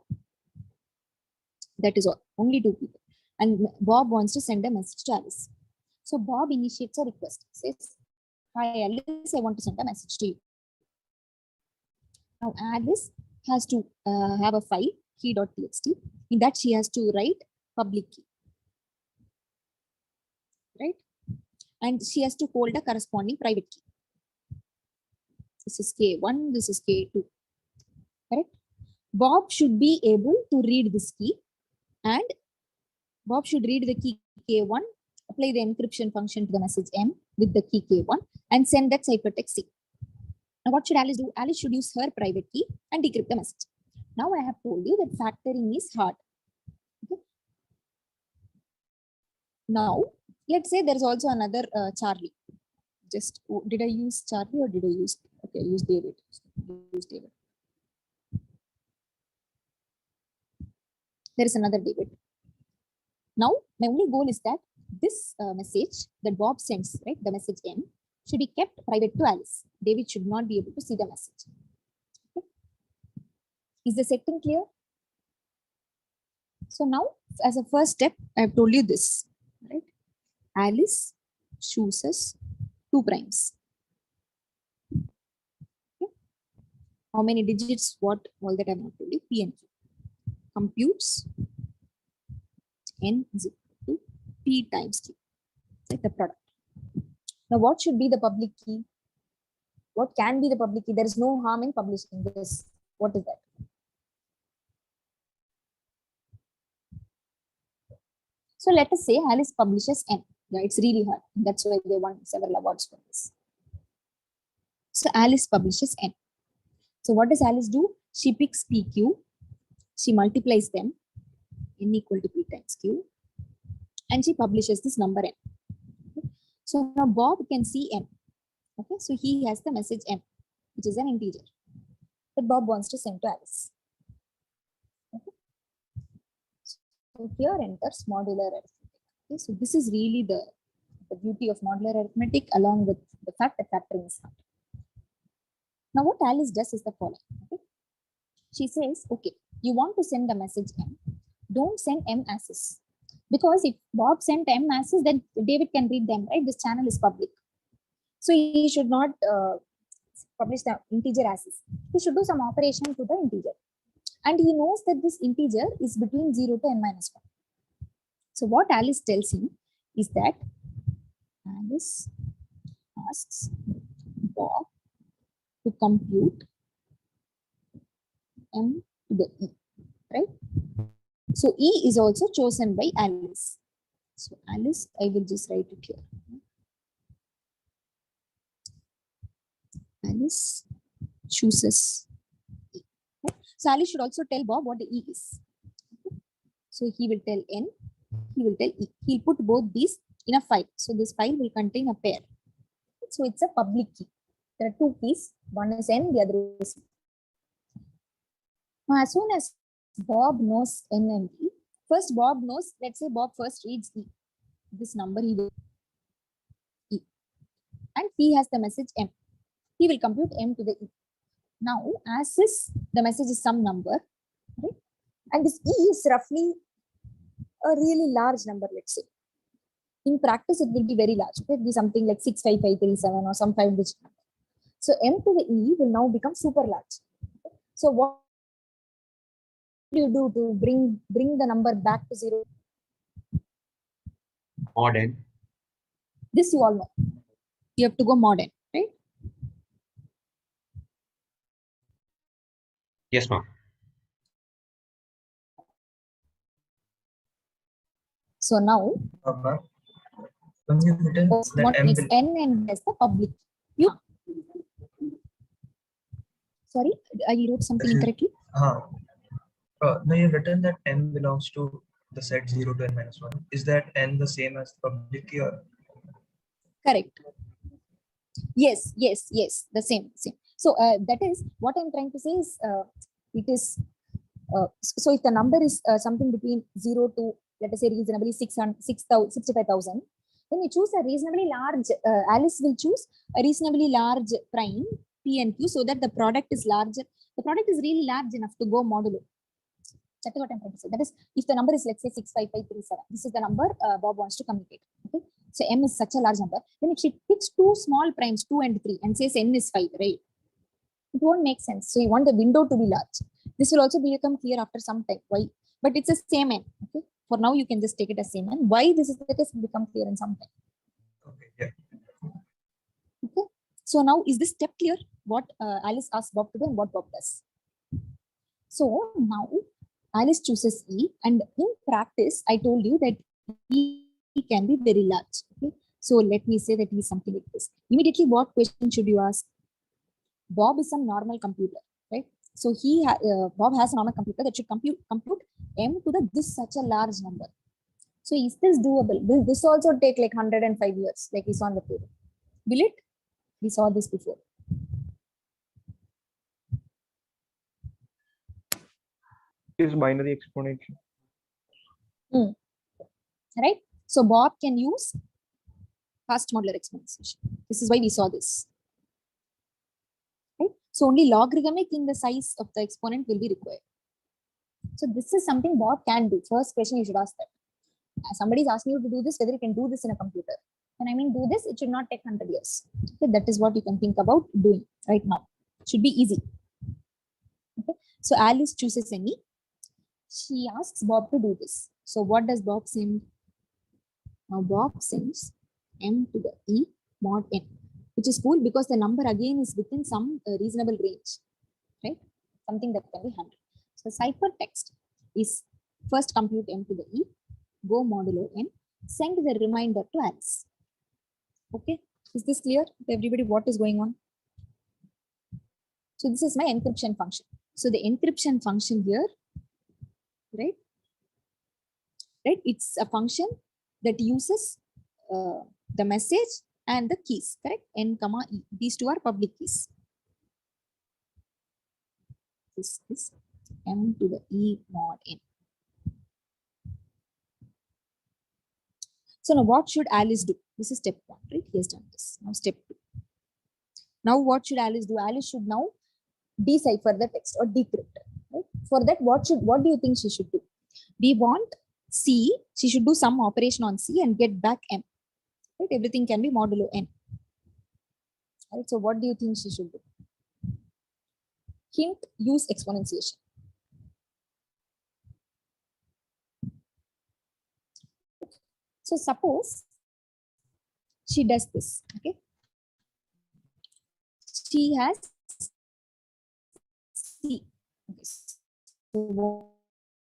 That is all. Only two people. And Bob wants to send a message to Alice. So Bob initiates a request. Says, "Hi Alice, I want to send a message to you." Now Alice has to have a file, key.txt. In that she has to write public key. Right? And she has to hold a corresponding private key. This is K1, this is K2. Correct? Bob should be able to read this key, and Bob should read the key K1, apply the encryption function to the message M with the key K1, and send that ciphertext C. Now, what should Alice do? Alice should use her private key and decrypt the message. Now, I have told you that factoring is hard. Okay. Now, let's say there's also another Charlie. Just did I use Charlie or did I use? Okay, use David. Use David. There is another David. Now, my only goal is that this message that Bob sends, right, the message M, should be kept private to Alice. David should not be able to see the message. Okay. Is the setting clear? So now, as a first step, I have told you this, right? Alice chooses 2 primes. Okay. How many digits? What? All that I have not told you. P and Q. Computes N is equal to P times Q. Like the product. Now, what should be the public key? What can be the public key? There is no harm in publishing this. What is that? So let us say Alice publishes N. Yeah, it's really hard. That's why they won several awards for this. So Alice publishes N. So what does Alice do? She picks PQ. She multiplies them. N equal to P times Q. And she publishes this number N. Okay. So now Bob can see N. Okay, so he has the message M, which is an integer that Bob wants to send to Alice. Okay. So here enters modular arithmetic. Okay, so this is really the beauty of modular arithmetic, along with the fact that factoring is hard. Now, what Alice does is the following. Okay? She says, okay, you want to send the message M. Don't send M as is. Because if Bob sent M as is, then David can read them, right? This channel is public. So he should not publish the integer as is. He should do some operation to the integer. And he knows that this integer is between 0 to n minus 1. So what Alice tells him is that Alice asks Bob to compute M to the E, right? So E is also chosen by Alice. So Alice, I will just write it here. Alice chooses E. Okay? So Alice should also tell Bob what the E is. Okay? So he will tell N, he will tell E. He'll put both these in a file. So this file will contain a pair. So it's a public key. There are 2 keys. One is N, the other is E. Now, as soon as Bob knows N and E, first Bob knows, let's say Bob first reads E. This number he will E. And he has the message M. He will compute M to the E. Now, as is, the message is some number, right? And this E is roughly a really large number, let's say. In practice, it will be very large. It will be something like 65537 or some 5-digit number. So M to the E will now become super large. So what do you do to bring the number back to 0? Mod n. This you all know. You have to go mod n, right? Yes, ma'am. So now, Ma'am, when you've written that what M makes will, n and as the public? You sorry, I wrote something incorrectly. now you've written that M belongs to the set 0 to n minus 1. Is that n the same as the public key or? Correct. Yes, the same. So that is what I'm trying to say is it is so if the number is something between 0 to, let us say, reasonably 65,000, then you choose a reasonably large, Alice will choose a reasonably large prime P and Q so that the product is larger. The product is really large enough to go modulo. That's what I'm trying to say. That is, if the number is, let's say, 65537, this is the number Bob wants to communicate. Okay. So M is such a large number. Then if she picks two small primes, 2 and 3, and says N is 5, right? It won't make sense. So you want the window to be large. This will also become clear after some time. Why? But it's the same N. Okay. For now, you can just take it as same N. Why this is the case will become clear in some time. Okay, yeah. Okay. So now, is this step clear? What Alice asks Bob to do and what Bob does. So now Alice chooses E, and in practice, I told you that E can be very large. Okay. So let me say that E is something like this. Immediately, what question should you ask? Bob is some normal computer, right? So Bob has a normal computer that should compute M to the this such a large number. So is this doable? Will this also take like 105 years, like we saw on the table? Will it? We saw this before. Is binary exponential. Right? So Bob can use fast modular exponentiation. This is why we saw this. Right? So only logarithmic in the size of the exponent will be required. So this is something Bob can do. First question you should ask that. Somebody is asking you to do this, whether you can do this in a computer. When I mean do this, it should not take 100 years. Okay, that is what you can think about doing right now. It should be easy. Okay. So Alice chooses any. She asks Bob to do this. So what does Bob send? Now Bob sends M to the E mod N, which is cool because the number again is within some reasonable range, right? Something that can be handled. So ciphertext is first compute M to the E, go modulo N, send the reminder to Alice. Okay, is this clear to everybody what is going on? So this is my encryption function. So the encryption function here, right? It's a function that uses the message and the keys, correct? N comma E. These two are public keys. This is M to the E mod N. So now what should Alice do? This is step 1, right? He has done this. Now step 2. Now what should Alice do? Alice should now decipher the text or decrypt. Right? For that, what do you think she should do? We want C. She should do some operation on C and get back M. Right? Everything can be modulo N. Right? So what do you think she should do? Hint, use exponentiation. So suppose she does this, okay? She has C. Okay. So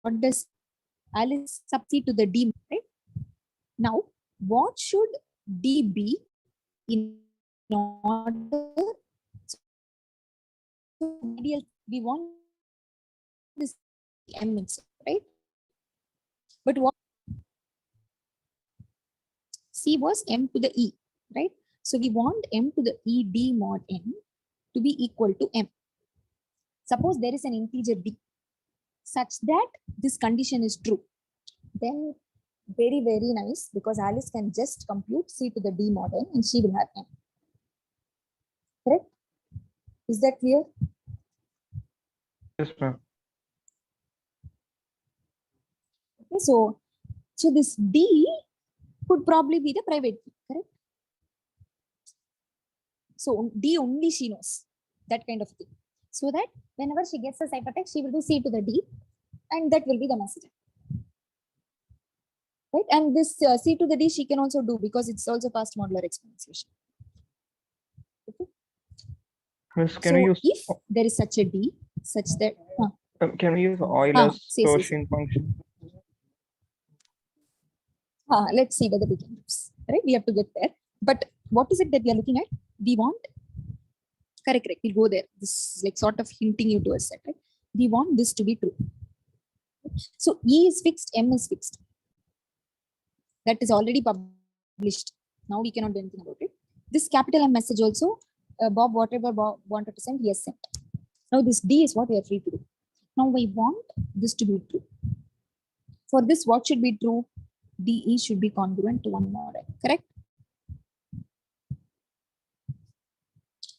what does Alice substitute to the D, right? Now, what should D be in order? So we want this M itself, right? But what C was M to the E, right? So we want M to the E D mod N to be equal to M. Suppose there is an integer D such that this condition is true. Then very, very nice, because Alice can just compute C to the D mod N and she will have M. Correct? Is that clear? Yes, ma'am. Okay, so this D could probably be the private key, correct? So D only she knows, that kind of thing. So that whenever she gets a ciphertext, she will do C to the D, and that will be the message. Right? And this C to the D she can also do because it's also fast modular exponentiation. Okay. Miss, can So we use if there is such a D, such that can we use Euler's say. Gaussian function? Let's see whether we can use. Right, we have to get there. But what is it that we are looking at? We want correct. We'll go there. This is like sort of hinting you to a set. Right? We want this to be true. So E is fixed, M is fixed. That is already published. Now we cannot do anything about it. This capital M message also, Bob, whatever Bob wanted to send, he has sent. Now this D is what we are free to do. Now we want this to be true. For this, what should be true? DE should be congruent to one more N, correct?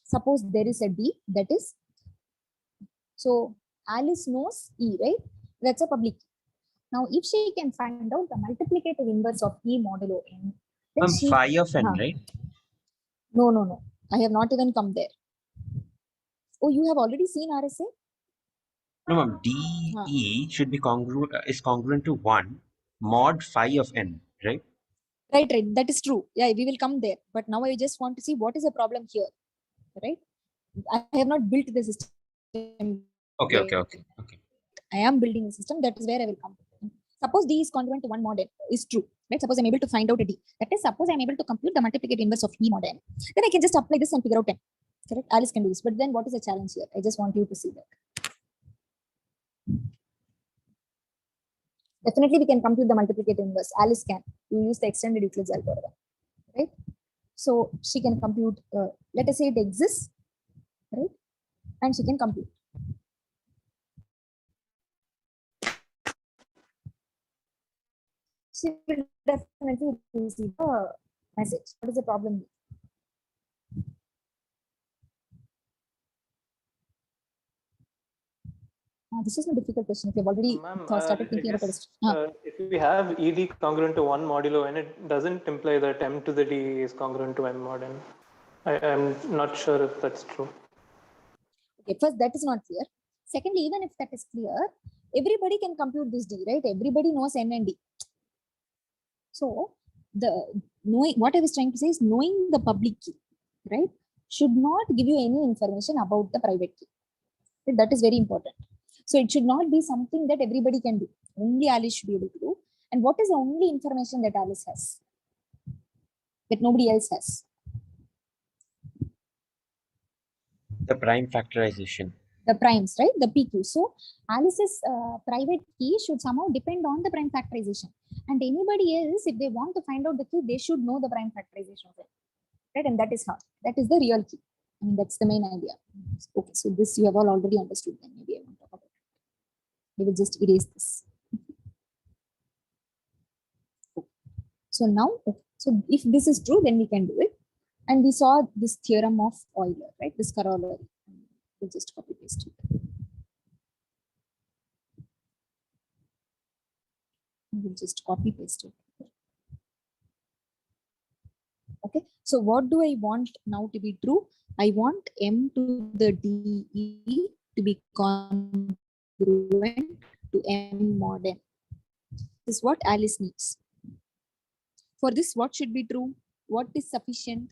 Suppose there is a D that is, so Alice knows E, right? That's a public key. Now, if she can find out the multiplicative inverse of E modulo N, then she... Phi of n, right? No. I have not even come there. Oh, you have already seen RSA? No, ma'am. DE should be congruent to 1 mod phi of n, right? Right. That is true. Yeah, we will come there. But now I just want to see what is the problem here, right? I have not built the system. Okay. I am building a system. That is where I will come. Suppose D is congruent to 1 mod N is true, right? Suppose I'm able to find out a D. That is, suppose I'm able to compute the multiplicative inverse of E mod N. Then I can just apply this and figure out 10. Correct? Alice can do this. But then what is the challenge here? I just want you to see that. Definitely we can compute the multiplicative inverse. Alice can. You use the extended Euclid's algorithm, right? So she can compute, let us say it exists, right? And she can compute. She will definitely receive a message. What is the problem? This is a difficult question. If you've already started thinking about it. If we have ED congruent to 1 modulo n, it doesn't imply that M to the D is congruent to M mod n. I'm not sure if that's true. Okay, first, that is not clear. Secondly, even if that is clear, everybody can compute this D, right? Everybody knows N and D. So, what I was trying to say is knowing the public key, right, should not give you any information about the private key. That is very important. So it should not be something that everybody can do. Only Alice should be able to do. And what is the only information that Alice has? That nobody else has? The prime factorization. The primes, right? The PQ. So Alice's private key should somehow depend on the prime factorization. And anybody else, if they want to find out the key, they should know the prime factorization of it. Right? And that is how. That is the real key. I mean, that's the main idea. Okay, so this you have all already understood. Then maybe I won't talk about it. We will just erase this. Okay. So now, okay. So if this is true, then we can do it. And we saw this theorem of Euler, right? This corollary. We'll just copy paste it. We'll just copy paste it. Okay. So what do I want now to be true? I want M to the DE to be congruent to M mod N. This is what Alice needs. For this, what should be true? What is sufficient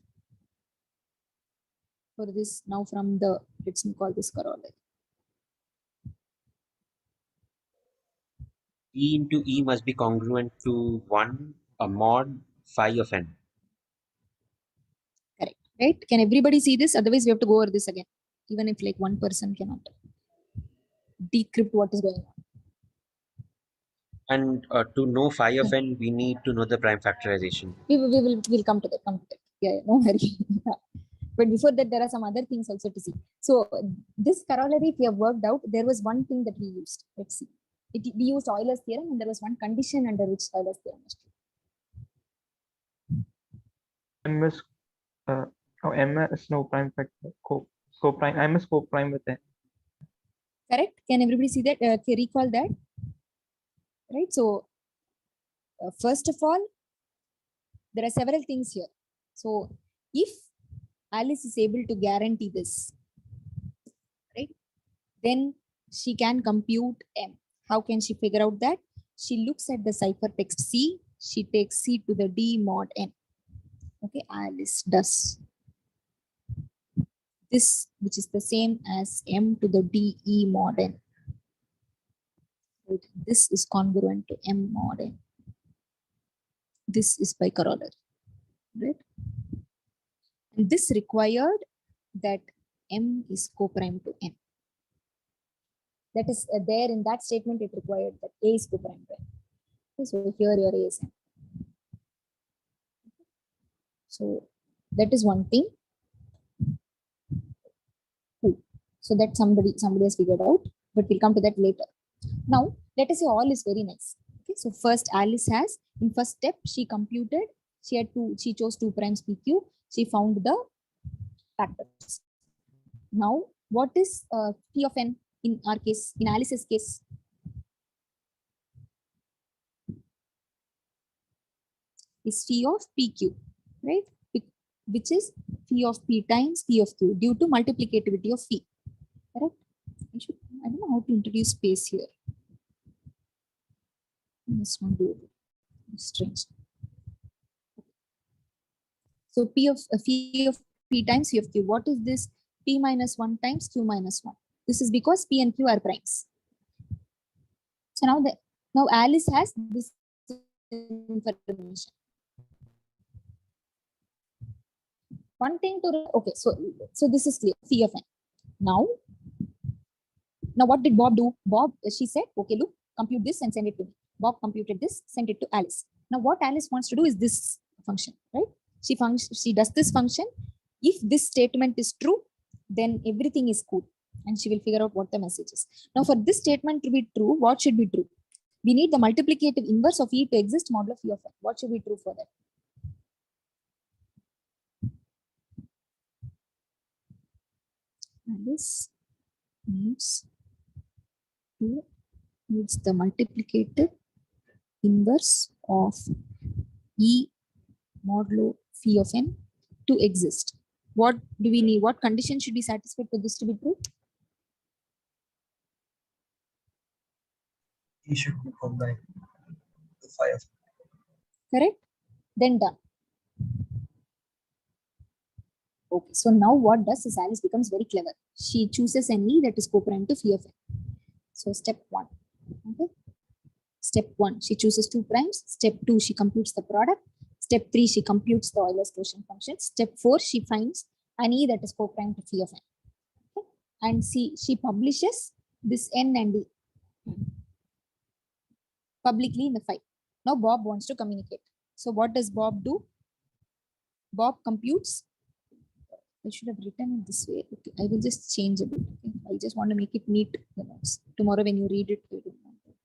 for this now from the, let's call this corollary. E into E must be congruent to 1 mod phi of n. Correct. Right? Can everybody see this? Otherwise, we have to go over this again. Even if like one person cannot decrypt what is going on. And to know phi of n, we need to know the prime factorization. We'll come to that. Yeah, no hurry. But before that, there are some other things also to see. So this corollary, if we have worked out, there was one thing that we used. Let's see. We used Euler's theorem, and there was one condition under which Euler's theorem was true. M is no prime factor. Co-prime. M is co-prime with N. Correct? Can everybody see that? Can recall that? Right. So first of all, there are several things here. So if Alice is able to guarantee this, right, then she can compute M. How can she figure out that? She looks at the ciphertext C. She takes C to the D mod N. Okay, Alice does this, which is the same as M to the DE mod N. Right. This is congruent to M mod N. this is by corollary, right? And this required that M is co-prime to N. That is there in that statement, it required that A is co-prime to N. Okay, so here your A is N. So that is one thing. Cool. So that somebody has figured out, but we'll come to that later. Now let us say all is very nice. Okay, so first Alice has, in first step she computed, she chose 2 primes PQ, she found the factors. Now what is P of N in our case, in Alice's case? Is phi of PQ, right? Which is phi of P times P of Q due to multiplicativity of phi, correct? I don't know how to introduce space here. This one do strange. So P of phi of P times P of Q. What is this? P minus 1 times Q minus 1. This is because P and Q are primes. So now Alice has this information. One thing to okay, so this is clear. Phi of N. Now what did Bob do? She said, okay, look, compute this and send it to me. Bob computed this, sent it to Alice. Now what Alice wants to do is this function, right? She does this function. If this statement is true, then everything is cool, and she will figure out what the message is. Now for this statement to be true, what should be true? We need the multiplicative inverse of E to exist modulo phi of N. What should be true for that? Alice needs the multiplicative inverse of E modulo phi of N to exist. What do we need? What condition should be satisfied for this to be true? E should be combined to phi of N. Correct? Then done. Okay, so now what does is Alice becomes very clever. She chooses an E that is co-prime to phi of N. So step 1. Okay. Step 1, she chooses 2 primes. Step 2, she computes the product. Step 3, she computes the Euler's quotient function. Step 4, she finds an E that is co-prime to phi of N. Okay. And she publishes this N and E publicly in the file. Now Bob wants to communicate. So what does Bob do? Bob computes. I should have written it this way. Okay, I will just change a bit. Okay. I just want to make it neat. The notes. Tomorrow when you read it, you don't want it.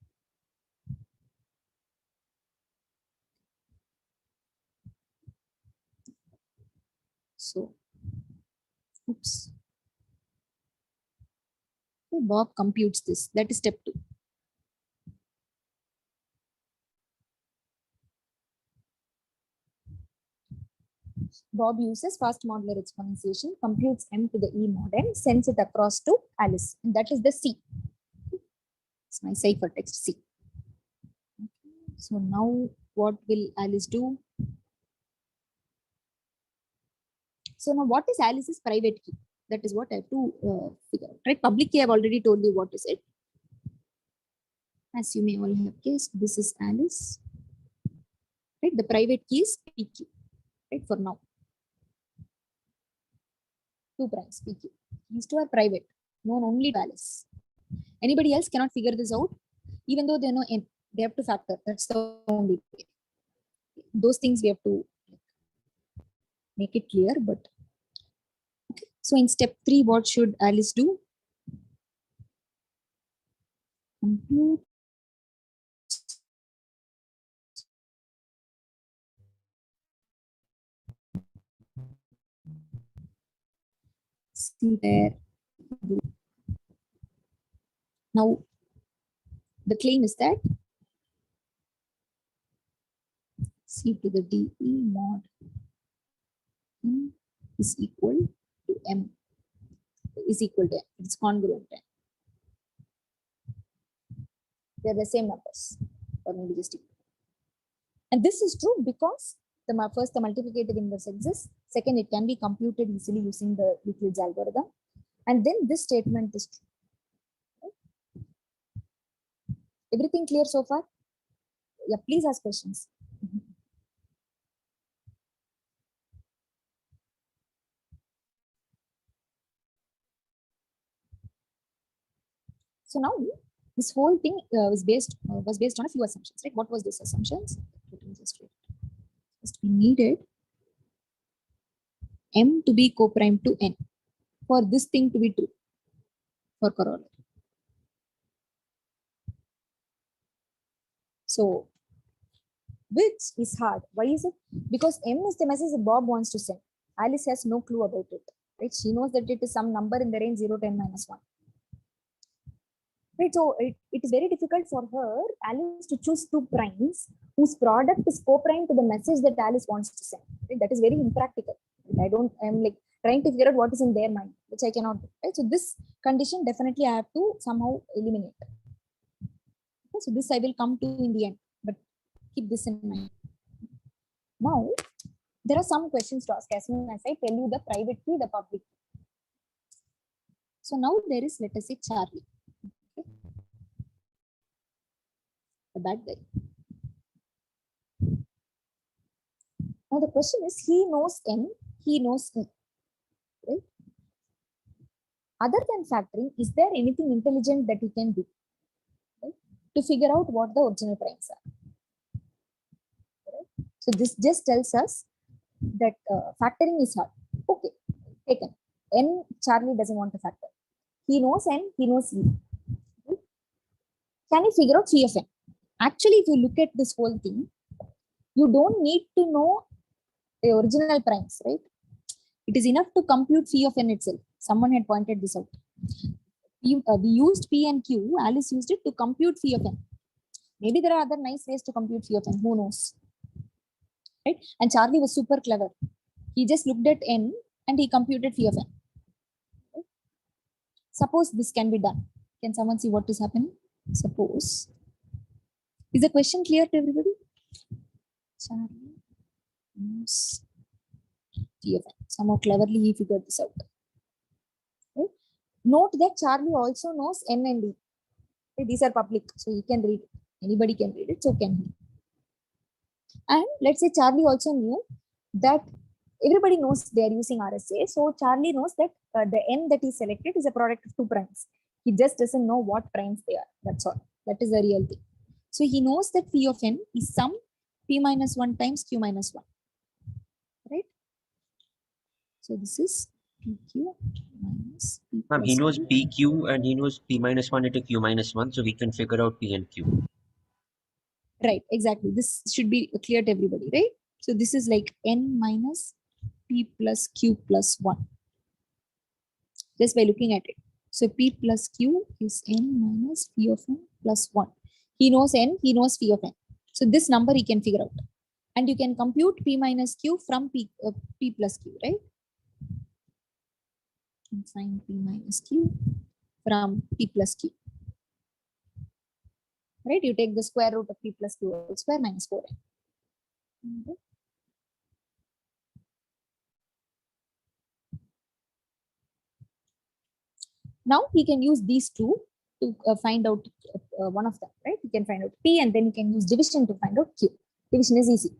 So, oops. Okay, Bob computes this. That is step 2. Bob uses fast modular exponentiation, computes M to the E mod n, sends it across to Alice. And that is the C. It's my ciphertext C. Okay. So now what will Alice do? So now what is Alice's private key? That is what I have to figure out. Right? Public key, I've already told you what is it. As you may all have guessed, this is Alice. Right? The private key is PQ. Right? For now. 2 primes PQ. These two are private, known only to Alice. Anybody else cannot figure this out, even though they know N. They have to factor. That's the only way. Those things we have to make it clear. But okay. So in step 3, what should Alice do? Compute. See there. Now, the claim is that C to the DE mod M is equal to M is equal to M. It's congruent to M. They're the same numbers, or maybe just equal. And this is true because first the multiplicative inverse exists. Second, it can be computed easily using the Euclid's algorithm. And then this statement is true. Right? Everything clear so far? Yeah, please ask questions. So now this whole thing was based on a few assumptions. Right? What was these assumptions? Let me just read. First, we needed M to be co-prime to N for this thing to be true for corollary. So, which is hard. Why is it? Because M is the message that Bob wants to send. Alice has no clue about it. Right? She knows that it is some number in the range 0 to n minus 1. Right? So it is very difficult for her, Alice, to choose two primes whose product is co-prime to the message that Alice wants to send. Right? That is very impractical. I'm like trying to figure out what is in their mind, which I cannot do. Right? So this condition definitely I have to somehow eliminate. Okay? So this I will come to in the end, but keep this in mind. Now, there are some questions to ask as soon as I tell you the private key, the public key. So now there is, let us say, Charlie. Okay. The bad guy. Now the question is, he knows N, he knows E. Right? Other than factoring, is there anything intelligent that he can do, right, to figure out what the original primes are? Right? So this just tells us that factoring is hard. Okay, taken. N, Charlie doesn't want to factor. He knows N, he knows E. Right? Can he figure out phi of N? Actually, if you look at this whole thing, you don't need to know the original primes, right? It is enough to compute phi of N itself. Someone had pointed this out. We used P and Q. Alice used it to compute phi of N. Maybe there are other nice ways to compute phi of N. Who knows? Right? And Charlie was super clever. He just looked at N and he computed phi of N. Right? Suppose this can be done. Can someone see what is happening? Suppose. Is the question clear to everybody? Charlie knows phi of N. Somehow cleverly he figured this out. Right? Note that Charlie also knows N and E. Okay? These are public, so he can read it. Anybody can read it, so can he. And let's say Charlie also knew that everybody knows they are using RSA. So Charlie knows that the N that he selected is a product of two primes. He just doesn't know what primes they are. That's all. That is the real thing. So he knows that phi of N is some P minus 1 times Q minus 1. Right? So this is PQ minus P Ma'am, he plus knows Q. PQ and he knows P minus 1 into Q minus 1, so we can figure out P and Q. Right, exactly. This should be clear to everybody, right? So this is like N minus P plus Q plus 1. Just by looking at it. So P plus Q is N minus P of N plus 1. He knows N, he knows P of N. So this number he can figure out. And you can compute P minus Q from P plus Q, right? And find P minus Q from P plus Q. Right? You take the square root of P plus Q whole square minus 4n. Okay. Now he can use these two to find out one of them, right? You can find out P and then you can use division to find out Q. Division is easy.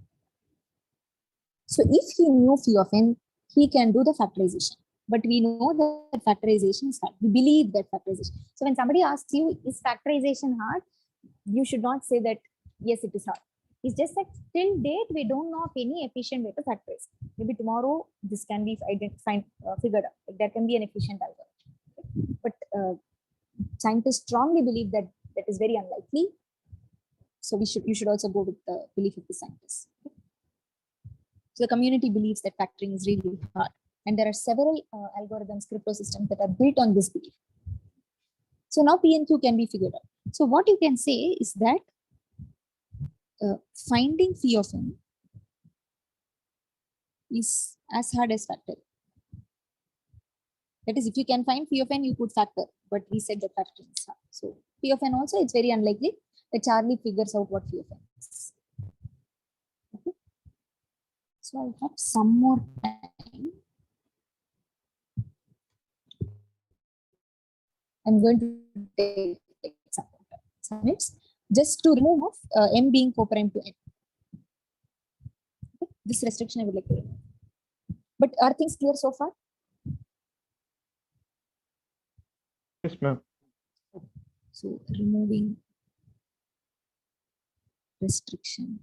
So if he knew phi of N, he can do the factorization. But we know that factorization is hard. We believe that factorization. So when somebody asks you, is factorization hard? You should not say that, yes, it is hard. It's just that till date, we don't know of any efficient way to factorize. Maybe tomorrow this can be figured out. There can be an efficient algorithm. But scientists strongly believe that that is very unlikely. So you should also go with the belief of the scientists. So the community believes that factoring is really hard. And there are several algorithms, crypto systems that are built on this belief. So now P and Q can be figured out. So what you can say is that finding phi of N is as hard as factoring. That is, if you can find phi of N, you could factor. But we said that factoring is hard. So phi of N also, it's very unlikely that Charlie figures out what phi of N is. Okay. So I'll have some more time. I'm going to take some minutes just to remove M being co-prime to N. Okay. This restriction I would like to remove. But are things clear so far? Yes, ma'am. So removing restriction.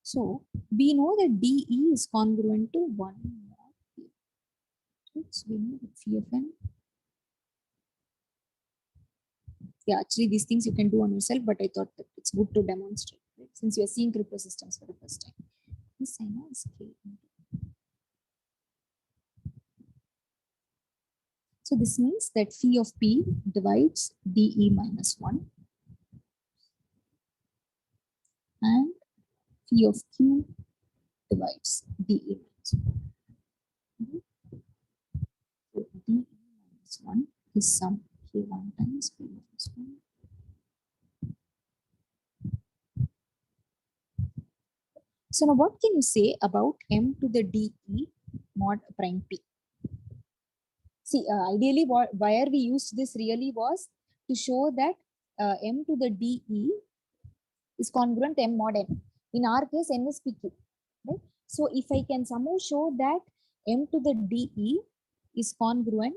So we know that DE is congruent to 1 mod P. Right? So we know that phi of n. Yeah, actually these things you can do on yourself, but I thought that it's good to demonstrate, right? Since you are seeing crypto systems for the first time. This I know is K. So this means that phi of P divides DE minus 1 and phi of Q divides DE minus 1. Mhm. So DE minus 1 is sum K1 times P minus 1. So now what can you say about M to the DE mod prime P? See, ideally where we used this really was to show that M to the DE is congruent M mod N. In our case, N is PQ. Right? So if I can somehow show that M to the DE is congruent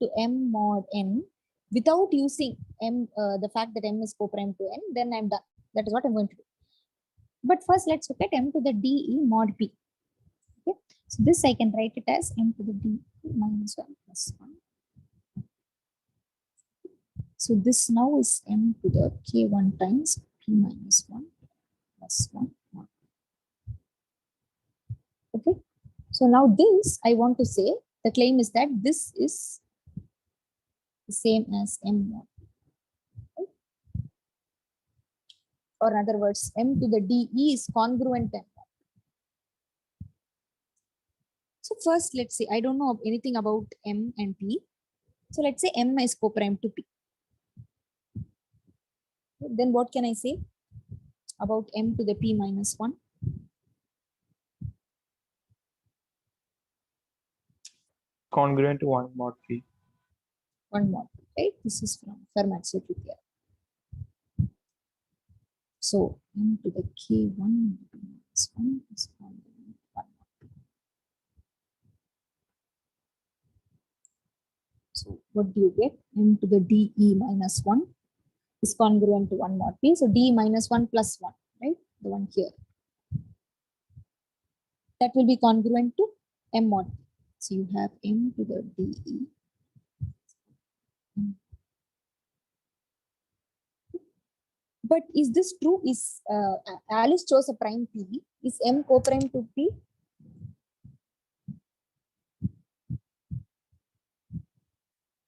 to M mod N without using the fact that M is co-prime to N, then I'm done. That is what I'm going to do. But first, let's look at M to the DE mod P. Okay. So this I can write it as M to the DE minus 1 plus 1. So this now is M to the K1 times P minus 1 plus 1. Okay. So now this, I want to say, the claim is that this is the same as M mod. Right? Or in other words, M to the DE is congruent M mod. So first, let's say, I don't know anything about M and P. So let's say M is co-prime to P. Then what can I say about M to the P minus 1? Congruent to 1 mod P. 1 mod, right? This is from Fermat's theorem. So M to the K1 minus 1 is congruent to 1 mod P. So what do you get? M to the DE minus 1 is congruent to 1 mod P. So D minus 1 plus 1, right? The one here. That will be congruent to M mod P. So you have M to the DE. But is this true? Is Alice chose a prime P? Is M co-prime to P?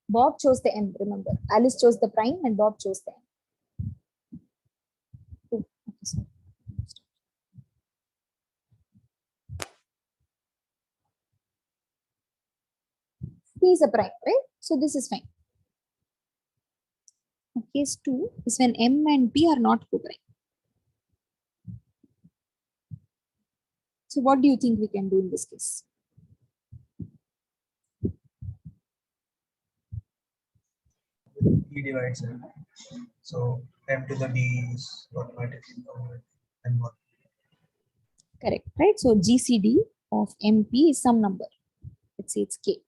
Bob chose the M, remember. Alice chose the prime and Bob chose the M. Oh, okay, sorry. P is a prime, right? So this is fine. Case 2 is when M and P are not co-prime. So what do you think we can do in this case? D divides M. So M to the D is automatically congruent M mod. Correct, right? So GCD of MP is some number. Let's say it's K,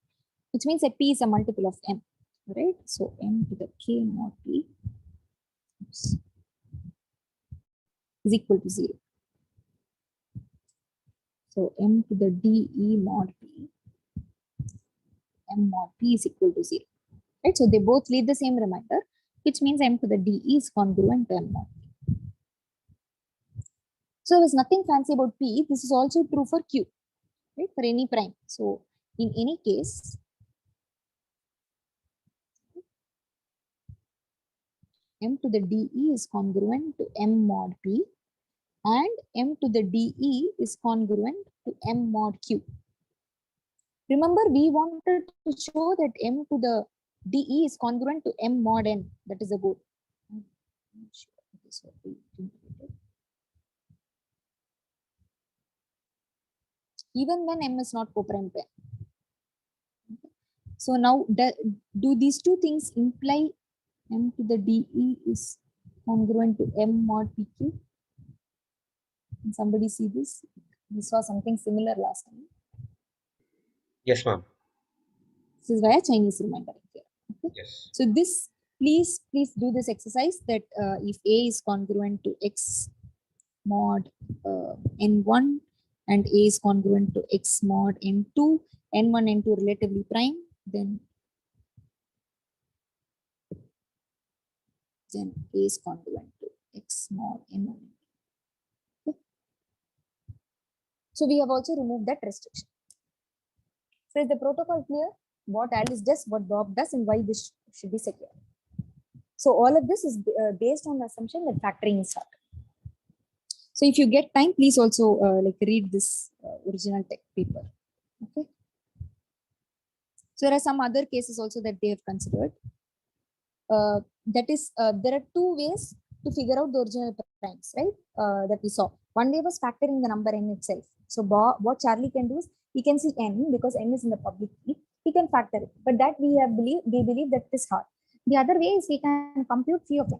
which means that P is a multiple of M, right? So M to the K mod P is equal to 0. So M to the DE mod P, M mod P is equal to 0, right? So they both lead the same reminder, which means M to the DE is congruent to M mod P. So there's nothing fancy about P. This is also true for Q, right? For any prime. So in any case, M to the DE is congruent to M mod P and M to the DE is congruent to M mod Q. Remember, we wanted to show that M to the DE is congruent to M mod N. That is a goal. Even when M is not co-prime to N. So now, do these two things imply M to the DE is congruent to M mod PQ? Can somebody see this? We saw something similar last time. Yes, ma'am. This is via Chinese reminder here. Okay. Yes. So this, please do this exercise that if A is congruent to X mod N1 and A is congruent to X mod N2, N1, N2 relatively prime, then A is congruent to X mod N1. Okay. So we have also removed that restriction. So is the protocol clear? What Alice does, what Bob does, and why this should be secure. So all of this is based on the assumption that factoring is hard. So if you get time, please also like read this original tech paper. Okay. So there are some other cases also that they have considered. That is, there are two ways to figure out the original primes, right? That we saw. One way was factoring the number n itself. So what Charlie can do is he can see n because n is in the public key. He can factor it, but that we believe that is hard. The other way is he can compute phi of n.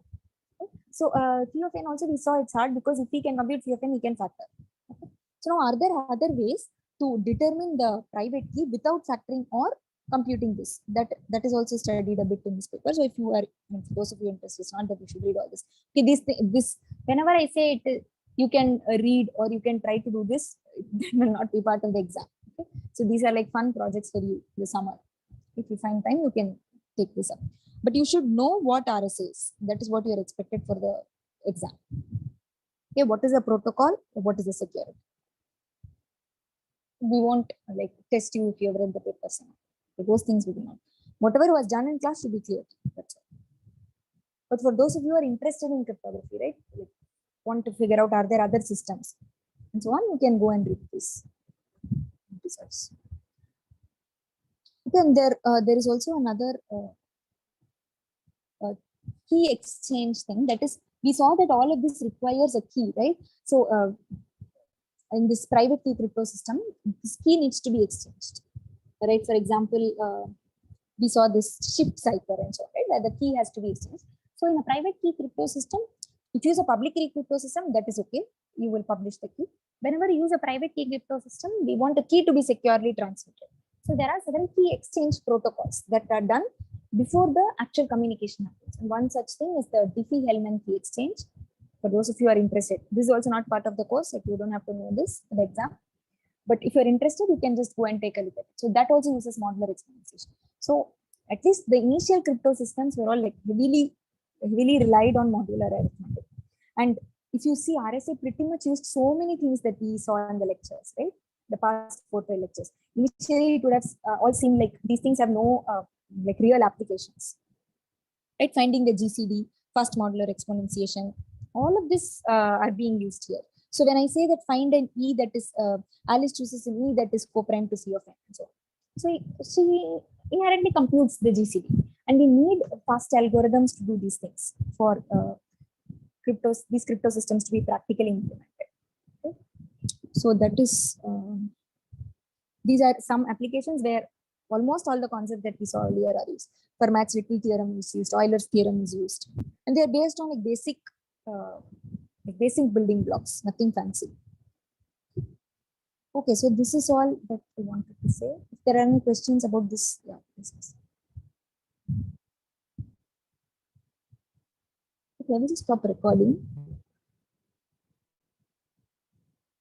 Okay? So phi of n also we saw it's hard because if he can compute phi of n, he can factor. Okay? So now are there other ways to determine the private key without factoring or computing this? That is also studied a bit in this paper. So if you are, for those of you interested, it's not that you should read all this. Okay, this whenever I say it, you can read or you can try to do this. It will not be part of the exam. Okay? So these are like fun projects for you this summer. If you find time, you can take this up. But you should know what RSA is. That is what you are expected for the exam. Okay, what is the protocol? What is the security? We won't like test you if you have read the papers. Those things we do not. Whatever was done in class should be clear. That's all. But for those of you who are interested in cryptography, right, like, want to figure out are there other systems and so on, you can go and read this research. Then there is also another key exchange thing. That is, we saw that all of this requires a key, right? So in this private key crypto system, this key needs to be exchanged, right? For example, we saw this shift cipher and so on, right? Where the key has to be exchanged. So in a private key crypto system, if you use a public key crypto system, that is okay. You will publish the key. Whenever you use a private key crypto system, we want the key to be securely transmitted. So there are several key exchange protocols that are done before the actual communication happens. And one such thing is the Diffie-Hellman key exchange. For those of you who are interested, this is also not part of the course. Like you don't have to know this for the exam. But if you're interested, you can just go and take a look at it. So that also uses modular exponentiation. So at least the initial crypto systems were all like heavily relied on modular arithmetic. And if you see, RSA pretty much used so many things that we saw in the lectures, right? The past 4 lectures. Initially, it would have all seemed like these things have no like real applications, right? Finding the GCD, fast modular exponentiation, all of this are being used here. So when I say that find an E that is, Alice chooses an E that is co-prime to C of n. So she inherently computes the GCD. And we need fast algorithms to do these things for these crypto systems to be practically implemented. Okay? So that is, these are some applications where almost all the concepts that we saw earlier are used. Fermat's-Little theorem is used, Euler's theorem is used. And they're based on like basic building blocks, nothing fancy. Okay, so this is all that I wanted to say. If there are any questions about this, yeah, please. Okay, I will just stop recording.